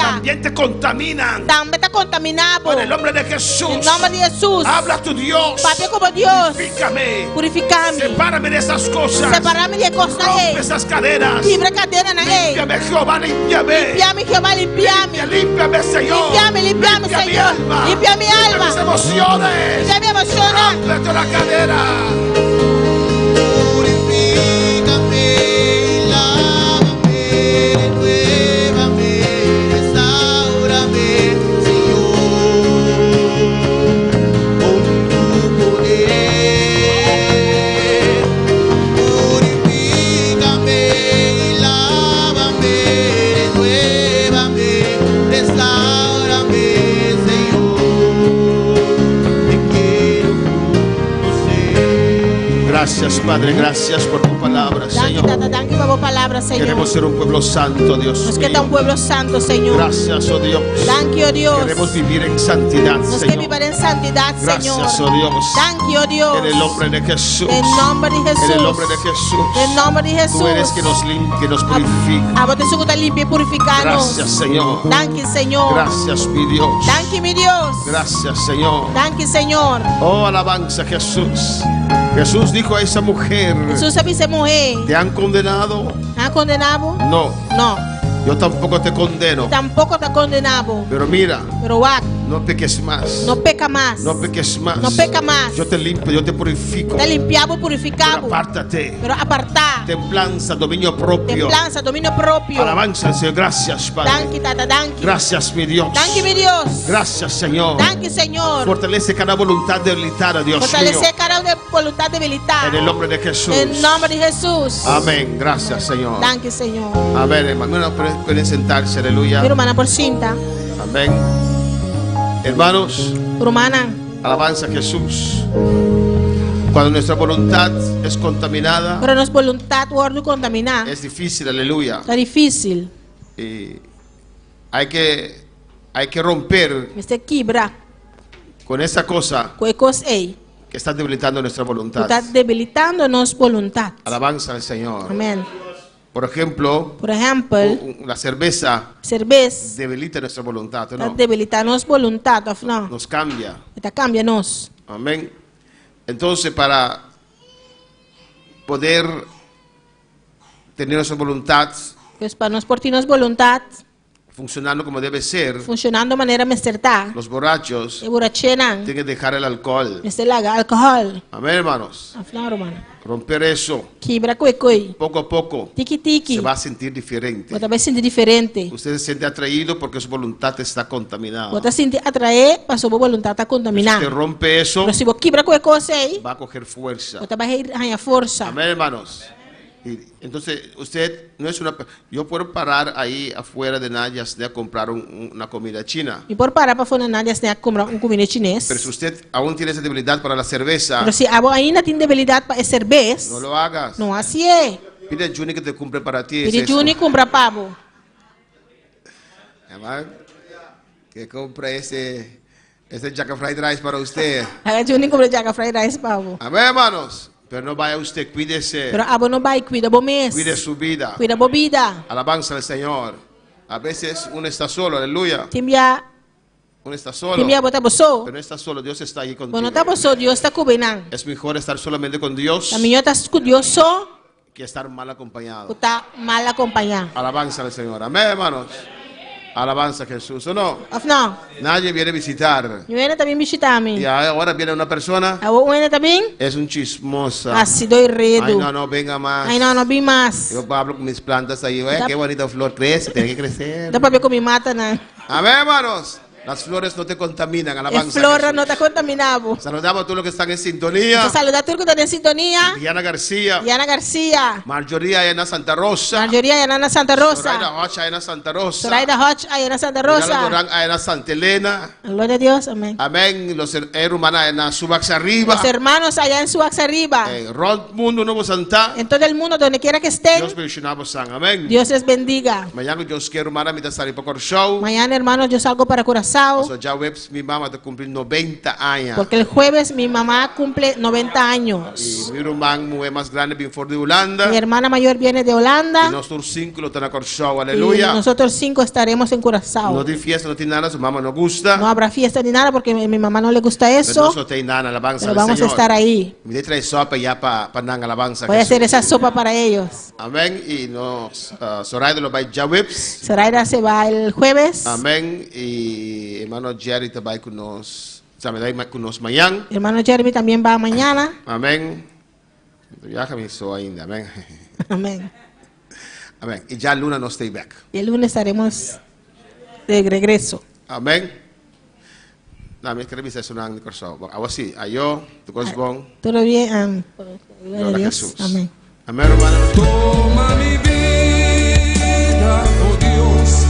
También te contaminan.
También te contaminado.
Por el nombre de Jesús.
En nombre de Jesús.
Habla a tu Dios.
Papi como Dios.
Purifícame. Sepárame de esas cosas.
Sepárame de cosas.
Rompe esas cadenas.
Libre cadena.
Límpiame, Jehová, límpiame.
Límpiame, Jehová, límpiame.
Límpiame, Señor.
Límpiame, Señor. Limpia mi alma.
Mis emociones.
Limpia mi emociones.
Ábrete la cadera. Gracias, Padre, gracias por tu palabra, Señor. Queremos ser un pueblo santo, Dios mío.
Un pueblo santo, Señor.
Gracias, oh Dios. Queremos vivir en santidad, Señor. Gracias, oh Dios. En el nombre de Jesús. En el nombre de Jesús. Tú eres que nos limpia, que nos purifica. Gracias, Señor. Gracias, mi Dios. Gracias, Señor. Oh, alabanza, Jesús. Jesús dijo a esa mujer. ¿Te han condenado?
¿Han condenado?
No. Yo tampoco te condeno.
Tampoco te condenamos.
Pero mira.
Pero
no peques más.
No peca más.
No peques más.
No peca más.
Yo te limpio, yo te purifico.
Te limpiamos, purificamos.
Pero apártate.
Pero aparta.
Templanza, dominio propio.
Templanza, dominio propio.
Alabanza al Señor. Gracias, Padre.
Danke, tata, danke.
Gracias, mi Dios.
Danke, mi Dios.
Gracias, Señor.
Danke, Señor.
Fortalece cada voluntad debilitada, Dios
Fortalece
mío.
cada voluntad debilitada.
En el nombre de Jesús.
En el nombre de Jesús.
Amén. Gracias, Señor.
Danke, Señor.
Amén, hermano. Pueden sentarse. Aleluya.
Mi hermana por cinta.
Amén. Hermanos.
Hermana.
Alabanza a Jesús. Cuando nuestra voluntad es contaminada.
Pero nuestra voluntad es contaminada.
Es difícil, aleluya.
Está difícil.
Y hay que romper con esa cosa que está debilitando nuestra voluntad.
Está debilitando nuestra voluntad.
Alabanza al Señor.
Amén.
Por ejemplo, la cerveza debilita nuestra voluntad, ¿no?
Debilita nuestra voluntad, ¿no?
Nos cambia.
Cámbianos.
Amén. Entonces, para poder tener nuestra voluntad,
pues para nos por ti nuestra voluntad
funcionando como debe ser,
funcionando de manera mecerta,
los borrachos tienen que dejar el alcohol. Amén, hermanos. Romper eso. Poco a poco se va a sentir diferente. Usted se siente atraído porque su voluntad está contaminada. Si usted rompe eso, va a coger fuerza. Amén, hermanos. Entonces, usted no es una... Yo puedo parar ahí afuera de Nayas a comprar una comida china.
Y por parar para afuera de Nayas a comprar una comida chinesa.
Pero si usted aún tiene esa debilidad para la cerveza...
Pero si aún tiene debilidad para la cerveza...
No lo hagas.
No así es.
Pide a Juni que te compre para ti.
Pide a Juni que compre pavo.
Que compre ese Jack Fried Rice para usted.
Haga Juni compre Jack Fried Rice pavo.
Amén, hermanos. Pero no vaya usted, cuídese.
Pero no vaya, cuida vos mismo.
Cuide su vida.
Cuida vos vida.
Alabanza al Señor. A veces uno está solo, aleluya. Uno está solo. Pero no está solo, Dios está ahí contigo.
Dios está cubriendo.
Es mejor estar solamente con Dios que estar mal acompañado. Alabanza al Señor. Amén, hermanos. Alabanza a Jesús, ¿o no?
No.
Nadie viene a visitar.
Viene también a visitarme.
Y ahora viene una persona.
¿Viene también?
Es un chismosa.
Así doy redo.
Ay, no, venga más.
Ay, no, vi más.
Yo hablo con mis plantas ahí. Qué bonita flor crece, tiene que crecer.
Después con mi mata, ¿no?
Amén, hermanos. Las flores no te contaminan, alabanza.
Las flores no te contaminamos.
Saludamos a todos los que están en sintonía.
Saludamos a todos los que están en sintonía.
Diana García. Marjorie en Santa Rosa. Zoraida Hodge en Santa Rosa. Dorán en Santa Elena.
Gloria a Dios, amén.
Amén. Los hermanos en Subax arriba.
Los hermanos allá en Subax arriba.
Mundo Nuevo Santa.
En todo el mundo, donde quiera que estén.
Amén.
Dios les bendiga.
Mañana Dios quiero, hermana, me salir para show.
Mañana, hermanos, yo salgo para Curazao.
Ya jueves mi mamá te cumple 90 años.
Porque el jueves mi mamá cumple 90 años.
Y mi hermano es más grande viene de Holanda.
Mi hermana mayor viene de Holanda.
Y nosotros 5 lo están a Curazao, aleluya.
Y nosotros 5 estaremos en Curazao.
No tiene fiesta, no tiene nada, su mamá no gusta.
No habrá fiesta ni nada porque mi mamá no le gusta eso.
Pero nosotros tenemos nada, alabanza
pero vamos a estar ahí.
Me trae sopa ya para alabanza.
Voy a hacer esa sopa para ellos.
Amén. Y nos Zoraida lo va ya jueves.
Zoraida se va el jueves.
Amén. Y hermano Jerry va con nos, con nos mañana.
Hermano Jeremy también va mañana.
Amén. Viaja mi so ainda. Amén.
Amén.
Amén. Y ya el lunes no stay back.
Y el lunes estaremos de regreso.
Amén. No, me escribí eso en el curso. Ahora sí, yo, tu corazón.
Todo bien. Gloria a Dios. Amén.
Amén, hermano.
Toma mi vida, oh Dios.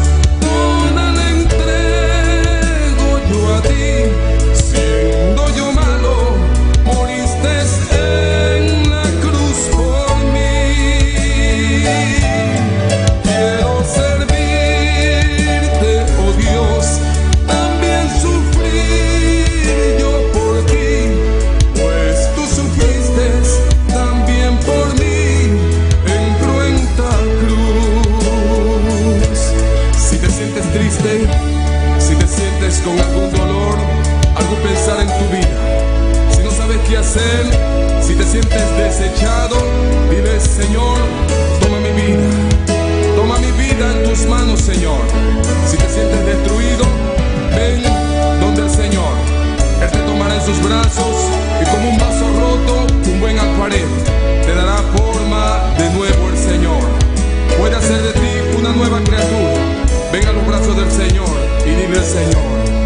A ti, siendo yo malo, moriste en la cruz por mí. Quiero servirte, oh Dios, también sufrir yo por ti, pues tú sufriste también por mí en cruenta cruz. Si te sientes triste, si te sientes con algún dolor, algún pensar en tu vida, si no sabes qué hacer, si te sientes desechado, dile: Señor, toma mi vida en tus tus manos, Señor. Si te sientes destruido, ven donde el Señor. Él te tomará en sus brazos y como un vaso roto, un buen acuarel, te dará forma de nuevo el Señor. Puede hacer de ti una nueva criatura. Ven a los brazos del Señor y dile al Señor: